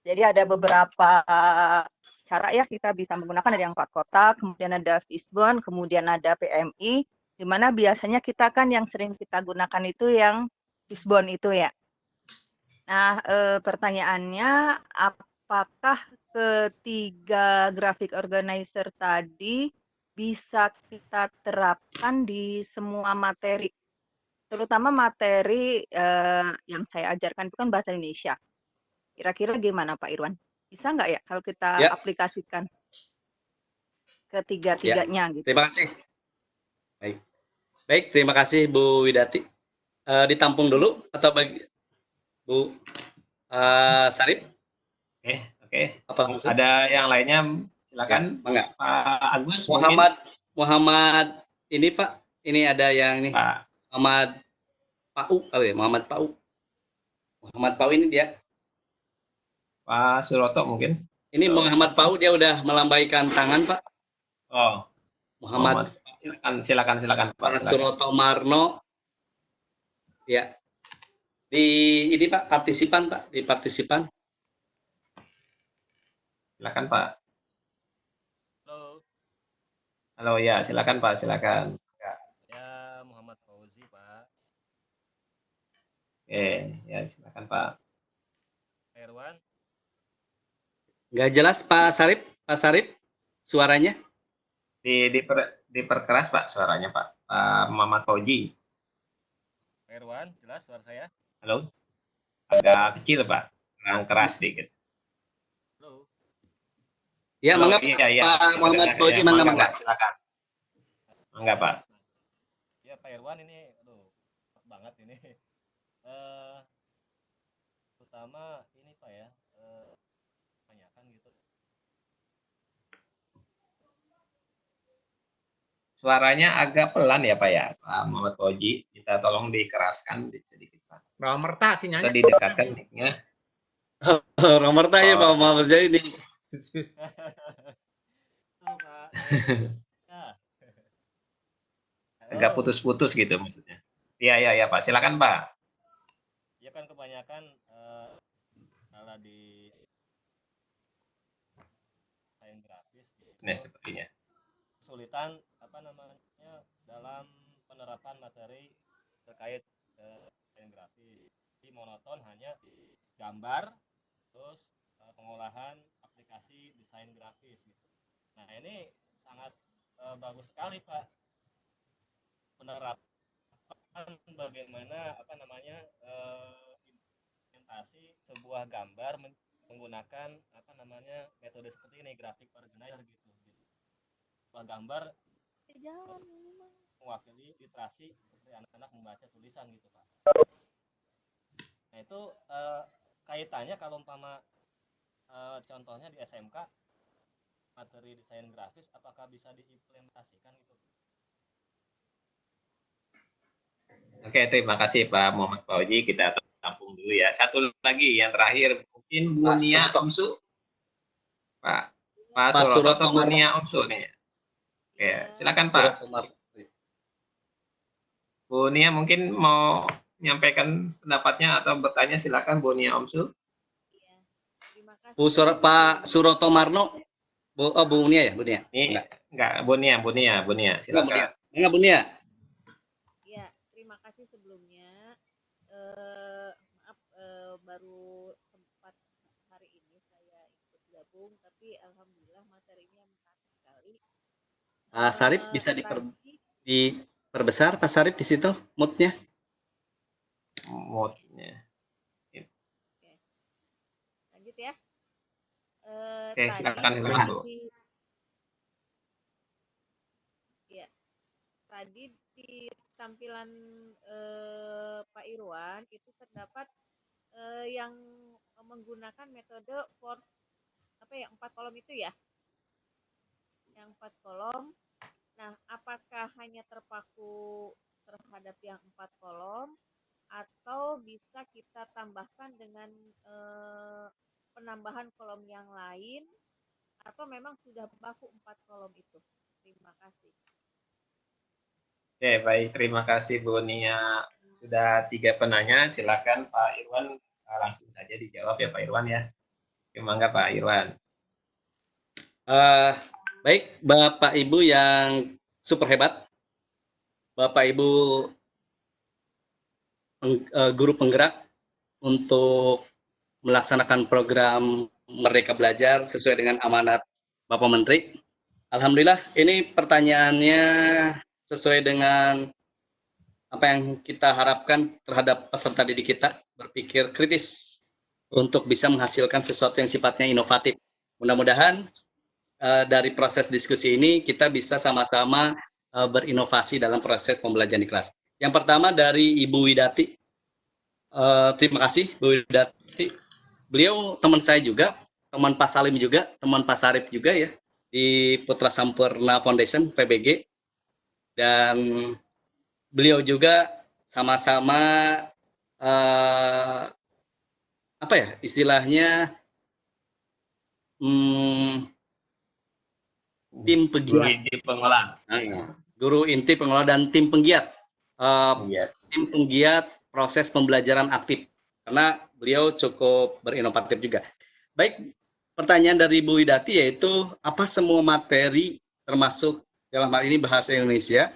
Jadi ada beberapa cara ya kita bisa menggunakan, ada yang 4 kotak, kemudian ada fishbone, kemudian ada PMI, di mana biasanya kita kan yang sering kita gunakan itu yang fishbone itu ya. Nah, pertanyaannya apakah ketiga graphic organizer tadi bisa kita terapkan di semua materi, terutama materi yang saya ajarkan itu kan bahasa Indonesia. Kira-kira gimana Pak Irwan? Bisa nggak ya kalau kita aplikasikan ketiga-tiganya gitu? Terima kasih. Baik, terima kasih Bu Widati. Ditampung dulu atau Bu Sarip? Oke. Apa ada yang lainnya? Silakan. Ya, Pak Agus. Muhammad ini Pak. Ini ada yang nih. Pak Muhammad Pau. Muhammad Pau. Muhammad Pau ini dia. Pak Suroto mungkin. Ini Muhammad Pau, dia udah melambaikan tangan Pak. Oh. Muhammad. Silakan Pak. Pak Suroto Marno. Ya. Ini Pak, partisipan Pak, di partisipan. Silakan Pak. Halo. Halo ya, silakan Pak, silakan. Ya, Muhammad Fauzi Pak. Ya silakan Pak. Irwan. Nggak jelas Pak Sarip, suaranya? Diperkeras Pak suaranya Pak. Muhammad Fauzi. Irwan, jelas suara saya? Halo. Agak kecil Pak, kurang keras sedikit. Halo. Ya, Halo, mangga iya. Pak Muhammad Fauzi, mangga. Silakan. Mangga Pak. Ya Pak Irwan ini, aduh, banget ini. Pertama ini Pak ya, tanyakan gitu. Suaranya agak pelan ya Pak ya, Pak Muhammad Fauzi. Kita tolong dikeraskan sedikit Pak. Romerta sinyalnya. Atau didekatkan mic-nya. Romerta ya Pak Muhammad Fauzi ini. Halo Pak. Ya. Agak putus-putus gitu maksudnya. Iya Pak, silakan Pak. Ya kan kebanyakan salah di desain grafis gitu. Nah, sepertinya. Kesulitan dalam penerapan materi terkait desain grafis. Jadi monoton hanya gambar, terus pengolahan aplikasi desain grafis gitu. Nah ini sangat bagus sekali Pak, penerapan bagaimana implementasi sebuah gambar menggunakan metode seperti ini, graphic organizer gitu. Sebuah gambar mewakili literasi seperti anak-anak membaca tulisan gitu Pak. Nah itu kaitannya kalau umpama contohnya di SMK materi desain grafis, apakah bisa diimplementasikan gitu? Oke, terima kasih Pak Muhammad Fauzi. Kita tampung dulu ya. Satu lagi yang terakhir mungkin Bu Nia Omsu. Pak Suroto Bu Nia Omsu nih. Oke, silakan Pak. Bu Nia mungkin mau menyampaikan pendapatnya atau bertanya, silakan Bu Nia Omsu. Pak Suroto Marno. Bu Nia ya, Bu Nia? Enggak, Bu Nia, silakan. Enggak, Bu Nia. Ya, terima kasih sebelumnya. Maaf, baru sempat hari ini saya ikut gabung, tapi alhamdulillah materinya menarik sekali. Sarip bisa Perbesar Pak Sarip di situ moodnya. Moodnya. Lanjut ya. Oke, silakan Bu. Ya, tadi di tampilan Pak Irwan itu terdapat yang menggunakan metode force 4 kolom itu ya, yang 4 kolom. Nah, apakah hanya terpaku terhadap yang 4 kolom atau bisa kita tambahkan dengan penambahan kolom yang lain, atau memang sudah baku 4 kolom itu? Terima kasih. Oke, baik. Terima kasih Bu Nia. Sudah 3 penanya. Silakan Pak Irwan langsung saja dijawab ya Pak Irwan ya. Terima kasih Pak Irwan. Baik, Bapak Ibu yang super hebat, Bapak Ibu guru penggerak untuk melaksanakan program Merdeka Belajar sesuai dengan amanat Bapak Menteri. Alhamdulillah, ini pertanyaannya sesuai dengan apa yang kita harapkan terhadap peserta didik kita, berpikir kritis untuk bisa menghasilkan sesuatu yang sifatnya inovatif. Mudah-mudahan dari proses diskusi ini kita bisa sama-sama berinovasi dalam proses pembelajaran di kelas. Yang pertama dari Ibu Widati. Terima kasih Bu Widati. Beliau teman saya juga, teman Pak Salim juga, teman Pak Sarip juga ya di Putra Sampurna Foundation PBG, dan beliau juga sama-sama apa ya istilahnya tim pegiat, guru inti pengelola dan tim penggiat, tim penggiat proses pembelajaran aktif, karena beliau cukup berinovatif juga. Baik, pertanyaan dari Bu Widati yaitu apa semua materi termasuk dalam hal ini bahasa Indonesia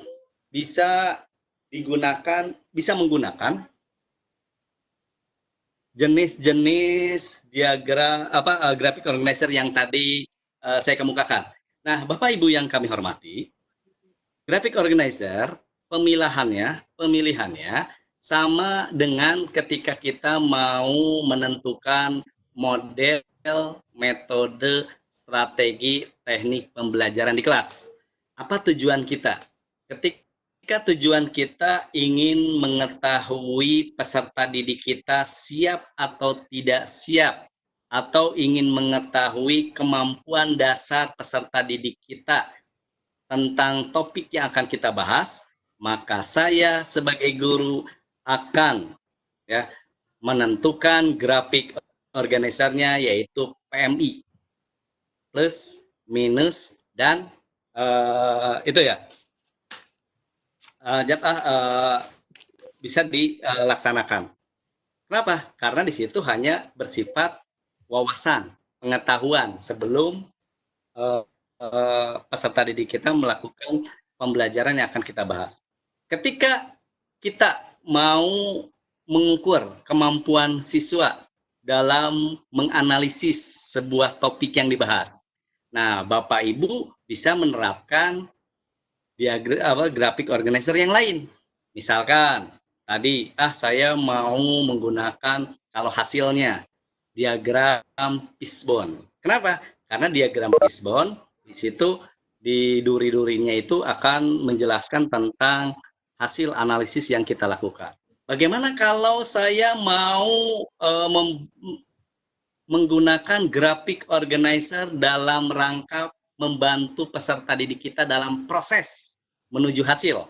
bisa menggunakan jenis-jenis diagram graphic organizer yang tadi saya kemukakan. Nah, Bapak Ibu yang kami hormati, graphic organizer pemilihannya sama dengan ketika kita mau menentukan model, metode, strategi, teknik pembelajaran di kelas. Apa tujuan kita? Ketika tujuan kita ingin mengetahui peserta didik kita siap atau tidak siap, atau ingin mengetahui kemampuan dasar peserta didik kita tentang topik yang akan kita bahas, maka saya sebagai guru akan menentukan grafik organizernya, yaitu PMI, plus, minus, dan itu ya bisa dilaksanakan. Kenapa? Karena di situ hanya bersifat wawasan, pengetahuan sebelum peserta didik kita melakukan pembelajaran yang akan kita bahas. Ketika kita mau mengukur kemampuan siswa dalam menganalisis sebuah topik yang dibahas, nah Bapak Ibu bisa menerapkan grafik organizer yang lain. Misalkan tadi saya mau menggunakan kalau hasilnya diagram fishbone. Kenapa? Karena diagram fishbone di situ di duri-durinya itu akan menjelaskan tentang hasil analisis yang kita lakukan. Bagaimana kalau saya mau menggunakan grafik organizer dalam rangka membantu peserta didik kita dalam proses menuju hasil?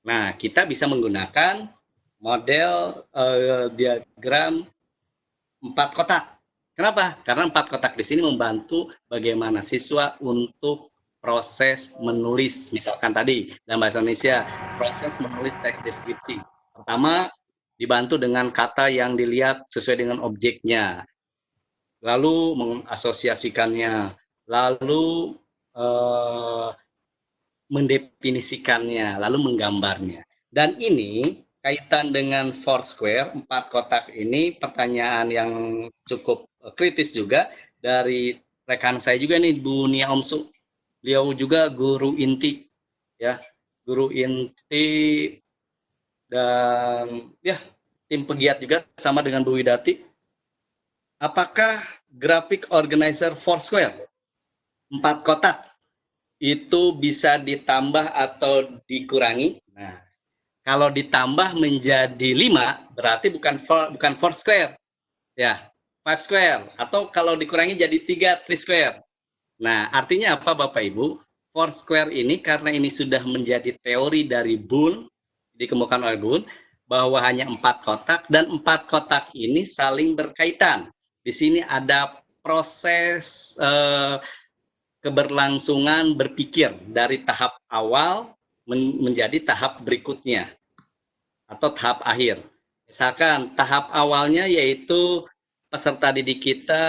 Nah, kita bisa menggunakan model diagram 4 kotak. Kenapa? Karena 4 kotak di sini membantu bagaimana siswa untuk proses menulis, misalkan tadi dalam bahasa Indonesia, proses menulis teks deskripsi. Pertama, dibantu dengan kata yang dilihat sesuai dengan objeknya, lalu mengasosiasikannya, lalu mendefinisikannya, lalu menggambarnya. Dan ini kaitan dengan Foursquare, 4 kotak ini pertanyaan yang cukup kritis juga dari rekan saya juga nih, Bu Nia Omsu. Beliau juga guru inti ya guru inti, dan ya tim pegiat juga sama dengan Bu Widati. Apakah grafik organizer Foursquare 4 kotak itu bisa ditambah atau dikurangi? Nah, kalau ditambah menjadi 5 berarti bukan Foursquare, ya 5 square, atau kalau dikurangi jadi 3 square. Nah, artinya apa Bapak Ibu? Foursquare ini karena ini sudah menjadi teori dari Boole, dikemukakan oleh Boole, bahwa hanya 4 kotak, dan 4 kotak ini saling berkaitan. Di sini ada proses keberlangsungan berpikir dari tahap awal menjadi tahap berikutnya atau tahap akhir. Misalkan tahap awalnya yaitu peserta didik kita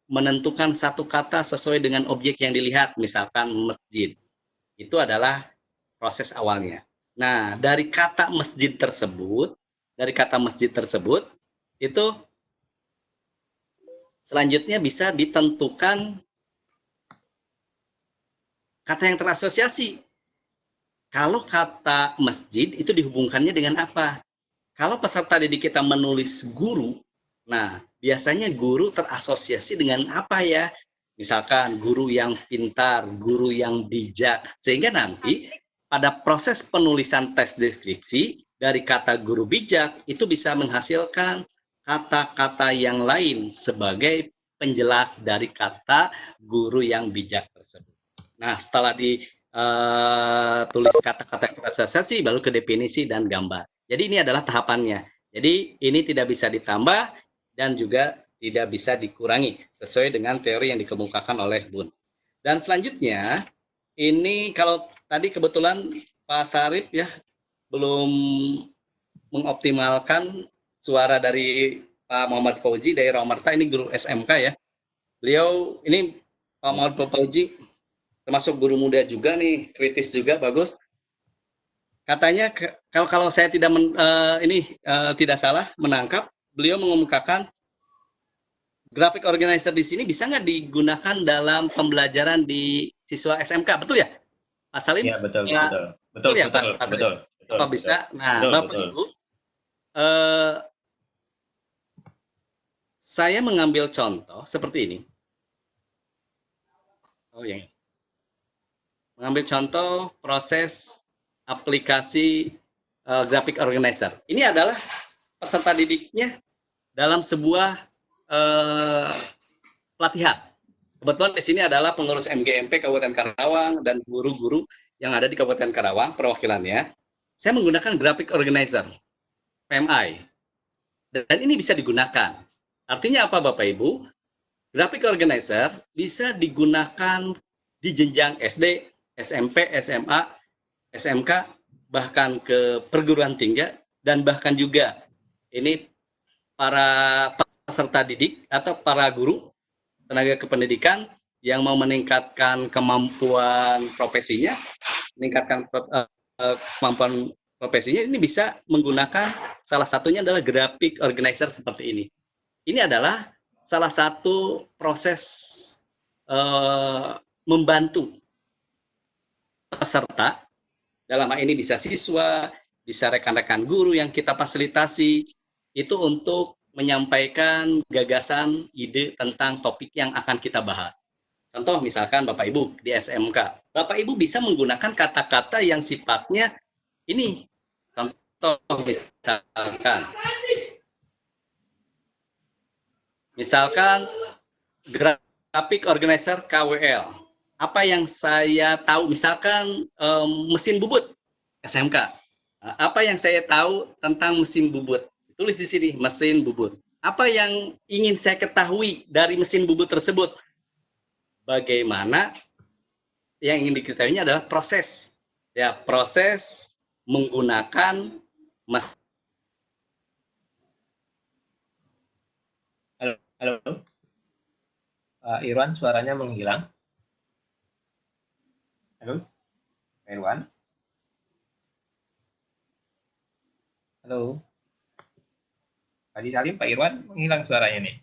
menentukan satu kata sesuai dengan objek yang dilihat, misalkan masjid. Itu adalah proses awalnya. Nah, dari kata masjid tersebut, itu selanjutnya bisa ditentukan kata yang terasosiasi. Kalau kata masjid itu dihubungkannya dengan apa? Kalau peserta didik kita menulis guru, nah biasanya guru terasosiasi dengan apa ya? Misalkan guru yang pintar, guru yang bijak, sehingga nanti pada proses penulisan tes deskripsi dari kata guru bijak itu bisa menghasilkan kata-kata yang lain sebagai penjelas dari kata guru yang bijak tersebut. Nah, setelah tulis kata-kata yang terasosiasi, baru ke definisi dan gambar. Jadi ini adalah tahapannya. Jadi ini tidak bisa ditambah dan juga tidak bisa dikurangi sesuai dengan teori yang dikemukakan oleh Boole. Dan selanjutnya ini kalau tadi kebetulan Pak Sarip ya belum mengoptimalkan suara dari Pak Muhammad Fauzi dari Rawamarta, ini guru SMK ya. Beliau ini Pak Muhammad Fauzi termasuk guru muda juga nih, kritis juga, bagus. Katanya kalau saya tidak salah menangkap, beliau mengemukakan grafik organizer di sini bisa nggak digunakan dalam pembelajaran di siswa SMK, betul ya, Pak Salim? Iya, betul, Ya, betul, ya, betul, Pak Salim? betul, betul, Apa bisa? Nah, betul, Bapak betul. Ibu, saya mengambil contoh seperti ini. Oh ya. Mengambil contoh proses aplikasi graphic organizer. Ini adalah peserta didiknya dalam sebuah pelatihan. Kebetulan di sini adalah pengurus MGMP Kabupaten Karawang dan guru-guru yang ada di Kabupaten Karawang perwakilannya. Saya menggunakan graphic organizer PMI. Dan ini bisa digunakan. Artinya apa Bapak Ibu? Graphic organizer bisa digunakan di jenjang SD, SMP, SMA, SMK, bahkan ke perguruan tinggi, dan bahkan juga ini para peserta didik atau para guru, tenaga kependidikan yang mau meningkatkan kemampuan profesinya, kemampuan profesinya, ini bisa menggunakan salah satunya adalah graphic organizer seperti ini. Ini adalah salah satu proses membantu peserta, dalam hal ini bisa siswa, bisa rekan-rekan guru yang kita fasilitasi, itu untuk menyampaikan gagasan, ide tentang topik yang akan kita bahas. Contoh misalkan Bapak Ibu di SMK, Bapak Ibu bisa menggunakan kata-kata yang sifatnya ini. Contoh misalkan grafik organizer KWL. Apa yang saya tahu, misalkan mesin bubut SMK. Apa yang saya tahu tentang mesin bubut? Tulis di sini, mesin bubut. Apa yang ingin saya ketahui dari mesin bubut tersebut? Bagaimana yang ingin diketahuinya adalah proses. Ya, proses menggunakan mesin. Halo, Pak Irwan, suaranya menghilang. Halo, Pak Irwan. Halo, Pak Salim, Pak Irwan menghilang suaranya nih.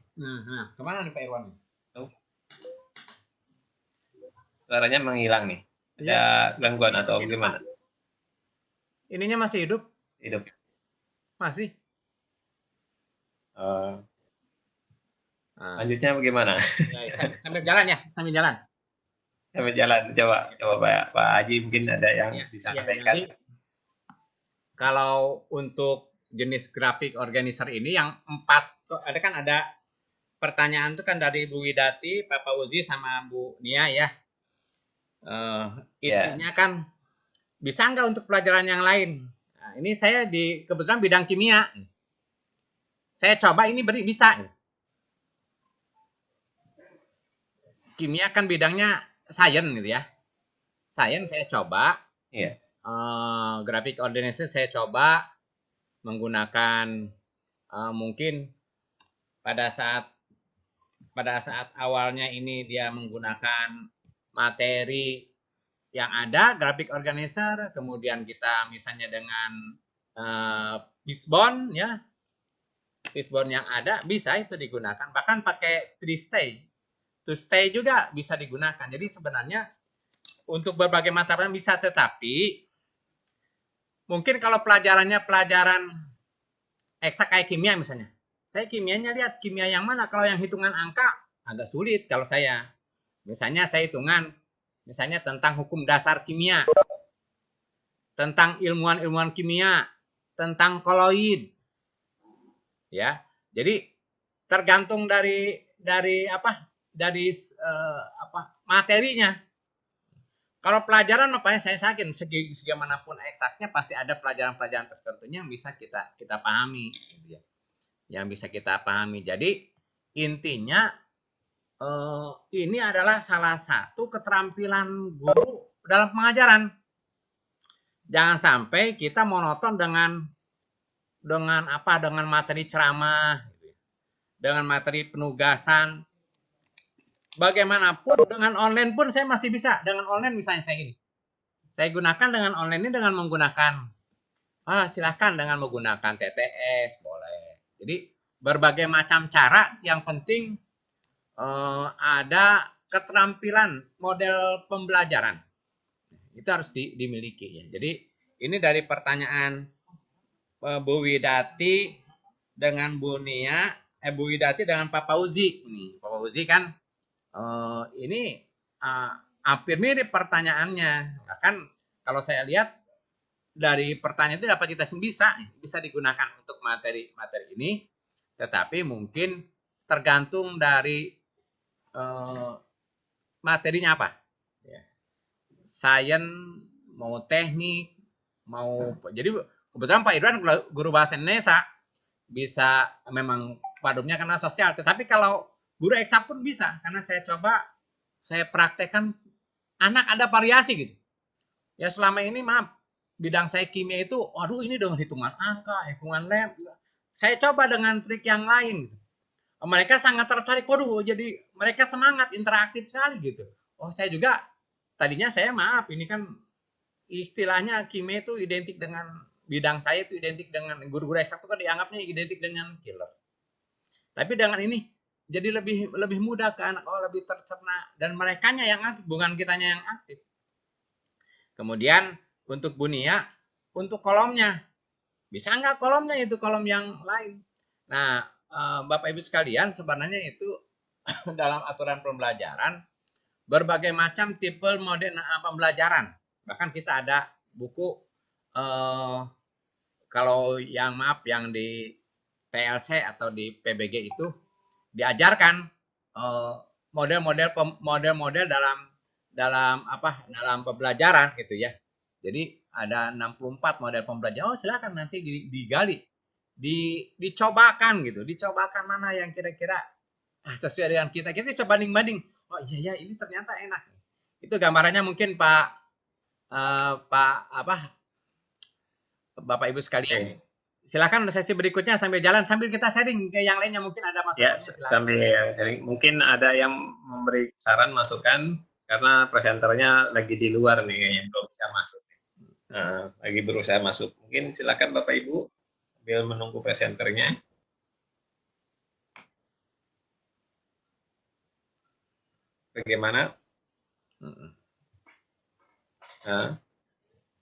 Kemana nih Pak Irwan? Suaranya menghilang nih. Ada gangguan atau gimana? ininya masih hidup? Hidup. Masih. Nah, Lanjutnya bagaimana? sambil jalan ya, sambil jalan. Sambil jalan, coba Pak Haji mungkin ada yang Ya, disampaikan. jadi kalau untuk jenis grafik organizer ini yang 4, ada pertanyaan itu kan dari Bu Widati, Pak Fauzi sama Bu Nia ya. Intinya kan bisa nggak untuk pelajaran yang lain? Nah, ini saya kebetulan bidang kimia. Saya coba ini bisa. Kimia kan bidangnya sains gitu ya. Sains saya coba. Iya. Graphic organizer saya coba menggunakan mungkin pada saat awalnya ini dia menggunakan materi yang ada graphic organizer, kemudian kita misalnya dengan Fishbone ya, Fishbone yang ada bisa itu digunakan, bahkan pakai 2stay juga bisa digunakan. Jadi sebenarnya untuk berbagai mata pelajaran bisa, tetapi mungkin kalau pelajarannya pelajaran eksak kayak kimia misalnya, saya kimianya lihat kimia yang mana. Kalau yang hitungan angka agak sulit kalau saya. Misalnya saya hitungan, misalnya tentang hukum dasar kimia, tentang ilmuwan kimia, tentang koloid, ya. Jadi tergantung dari materinya. Kalau pelajaran makanya saya yakin segimanapun eksaknya pasti ada pelajaran-pelajaran tertentunya yang bisa kita pahami, gitu ya. Yang bisa kita pahami. Jadi intinya ini adalah salah satu keterampilan guru dalam pengajaran. Jangan sampai kita monoton dengan materi ceramah, dengan materi penugasan. Bagaimanapun dengan online pun saya masih bisa. Dengan online misalnya saya gini. Saya gunakan dengan online ini dengan menggunakan silahkan dengan menggunakan TTS boleh. Jadi berbagai macam cara, yang penting ada keterampilan model pembelajaran. Itu harus dimiliki ya. Jadi ini dari pertanyaan Bu Widati dengan Bu Nia, Bu Widati dengan Pak Fauzi. Pak Fauzi kan ini hampir mirip pertanyaannya. Bahkan kalau saya lihat dari pertanyaan itu dapat kita bisa digunakan untuk materi ini, tetapi mungkin tergantung dari materinya apa. Sains, mau teknik, jadi kebetulan Pak Irwan guru bahasa Indonesia bisa, memang padumnya karena sosial, tetapi kalau guru eksak pun bisa, karena saya coba saya praktekkan anak ada variasi gitu ya. Selama ini bidang saya kimia itu ini dengan hitungan angka, hitungan lem, saya coba dengan trik yang lain gitu. Mereka sangat tertarik, jadi mereka semangat, interaktif sekali gitu. Saya juga tadinya ini kan istilahnya kimia itu identik dengan bidang saya, itu identik dengan guru-guru eksak itu kan dianggapnya identik dengan killer. Tapi dengan ini jadi lebih mudah ke anak, lebih tercerna, dan merekanya yang aktif, bukan kitanya yang aktif. Kemudian untuk Bu Nia, untuk kolomnya, bisa nggak kolomnya itu kolom yang lain? Nah, Bapak Ibu sekalian, sebenarnya itu dalam aturan pembelajaran berbagai macam tipe model pembelajaran. Bahkan kita ada buku kalau yang di PLC atau di PBG itu diajarkan model-model dalam pembelajaran gitu ya. Jadi ada 64 model pembelajaran. Silakan nanti digali, dicobakan gitu, dicobakan mana yang kira-kira sesuai dengan kita bisa banding-banding. Iya ini ternyata enak. Itu gambarannya mungkin Bapak Ibu sekalian. Silakan sesi berikutnya sambil jalan, sambil kita sharing ke yang lainnya, mungkin ada masukan. Ya, sambil sharing. Mungkin ada yang memberi saran, masukan, karena presenternya lagi di luar nih, kayaknya belum bisa masuk. Lagi berusaha masuk. Mungkin silakan Bapak Ibu sambil menunggu presenternya. Bagaimana?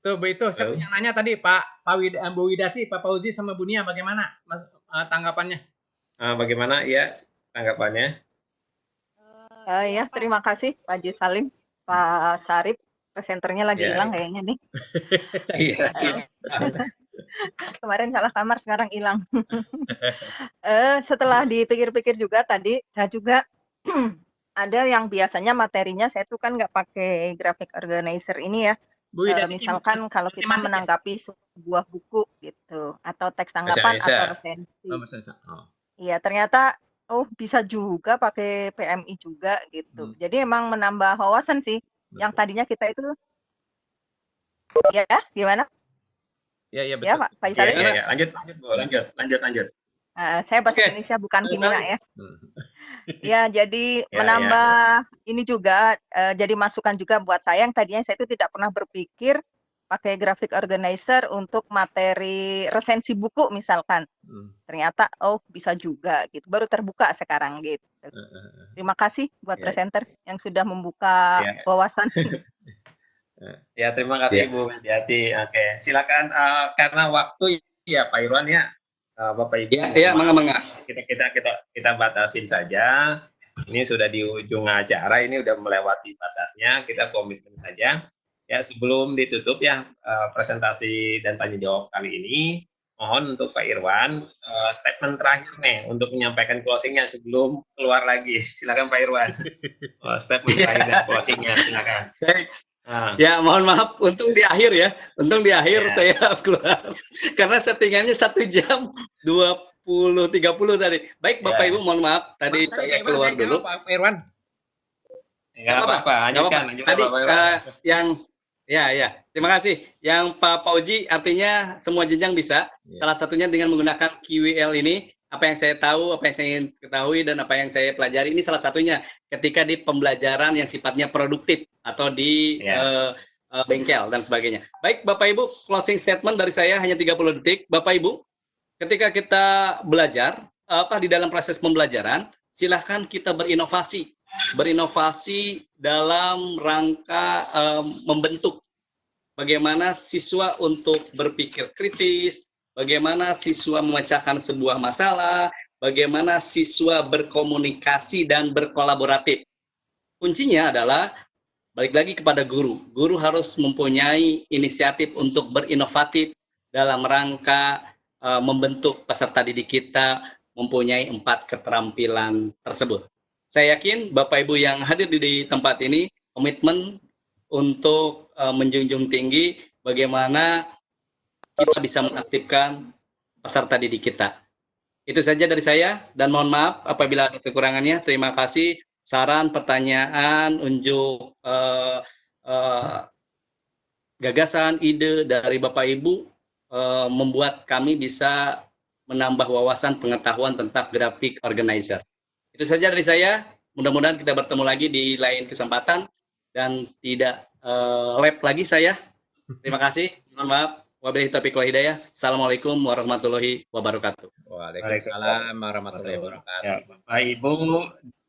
Tuh, Bu, itu saya punya nanya tadi Bu Widati, Pak Fauzi sama Bu Nia bagaimana tanggapannya? Bagaimana ya tanggapannya? Ya, terima kasih Pak Haji Salim, Pak Sarip, presenternya lagi Ya, hilang ya. kayaknya nih. Iya. Kemarin salah kamar, sekarang hilang. Setelah dipikir-pikir juga tadi, saya juga ada yang biasanya materinya saya tuh kan nggak pakai graphic organizer ini ya. Bu Widati Misalkan kalau kita matematik ya? menanggapi sebuah buku gitu, atau teks Bahasa tanggapan atau Indonesia. resensi. Oh, Mas Ansa. Oh. Iya, ternyata bisa juga pakai PMI juga gitu. Jadi emang menambah wawasan sih. Yang tadinya kita itu ya gimana? Iya, iya Ya betul. Pak Iya, Salim. iya, iya. Lanjut, Bu. Lanjut. Saya bahasa Oke. Indonesia bukan kimia ya. Hmm. Ya, jadi Ya, menambah ini juga jadi masukan juga buat saya yang tadinya saya itu tidak pernah berpikir pakai graphic organizer untuk materi resensi buku misalkan. Ternyata bisa juga gitu. Baru terbuka sekarang gitu. Terima kasih buat Ya. presenter yang sudah membuka Ya. wawasan. Ya, terima kasih Bu Widiati. Oke, silakan karena waktu ya Pak Irwan ya. Bapak Ibu, Ya, mangga. kita batasin saja. Ini sudah di ujung acara, ini udah melewati batasnya. Kita komitmen saja. Ya, sebelum ditutup ya presentasi dan tanya jawab kali ini, mohon untuk Pak Irwan statement terakhir nih untuk menyampaikan closingnya sebelum keluar lagi. Silakan Pak Irwan. Statement terakhir dan closingnya, silakan. Ya, mohon maaf, untung di akhir ya. Untung di akhir saya keluar. Karena settingannya 1 jam 20-30 tadi. Baik, Bapak Ibu, mohon maaf. Tadi saya keluar dulu. Pak Irwan. Enggak apa-apa, lanjutkan Tadi Pak Irwan. Terima kasih. Yang Pak Fauzi artinya semua jenjang bisa. Salah satunya dengan menggunakan QWL ini. Apa yang saya tahu, apa yang saya ingin ketahui, dan apa yang saya pelajari, ini salah satunya ketika di pembelajaran yang sifatnya produktif atau di bengkel dan sebagainya. Baik, Bapak Ibu, closing statement dari saya hanya 30 detik. Bapak Ibu, ketika kita belajar, di dalam proses pembelajaran, silahkan kita berinovasi dalam rangka membentuk bagaimana siswa untuk berpikir kritis, bagaimana siswa memecahkan sebuah masalah, bagaimana siswa berkomunikasi dan berkolaboratif. Kuncinya adalah balik lagi kepada guru. Guru harus mempunyai inisiatif untuk berinovatif dalam rangka membentuk peserta didik kita mempunyai 4 keterampilan tersebut. Saya yakin Bapak Ibu yang hadir di tempat ini komitmen untuk menjunjung tinggi bagaimana kita bisa mengaktifkan peserta didik kita. Itu saja dari saya, dan mohon maaf apabila ada kekurangannya. Terima kasih. Saran, pertanyaan, unjuk gagasan, ide dari Bapak Ibu membuat kami bisa menambah wawasan pengetahuan tentang graphic organizer. Itu saja dari saya. Mudah-mudahan kita bertemu lagi di lain kesempatan dan tidak lab lagi saya. Terima kasih. Mohon maaf. Wabillahi taufiq wal hidayah. Assalamualaikum warahmatullahi wabarakatuh. Waalaikumsalam warahmatullahi wabarakatuh. Ya, Bapak Ibu,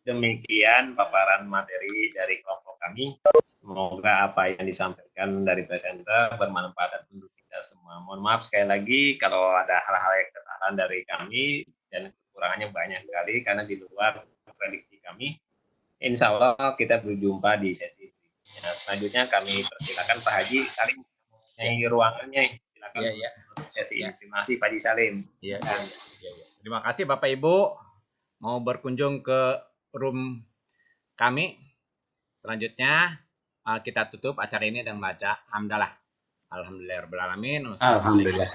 demikian paparan materi dari kelompok kami. Semoga apa yang disampaikan dari presenter bermanfaat untuk kita semua. Mohon maaf sekali lagi kalau ada hal-hal yang kesalahan dari kami dan kekurangannya banyak sekali karena di luar prediksi kami. Insya Allah kita berjumpa di sesi berikutnya. Selanjutnya kami persilakan Pak Haji Salim menyanyi ruangannya. Silakan untuk sesi ini. Terima kasih Pak Haji Salim. Terima kasih Bapak Ibu. Mau berkunjung ke room kami. Selanjutnya kita tutup acara ini dengan baca hamdalah. Alhamdulillahirabbil alamin. Alhamdulillah.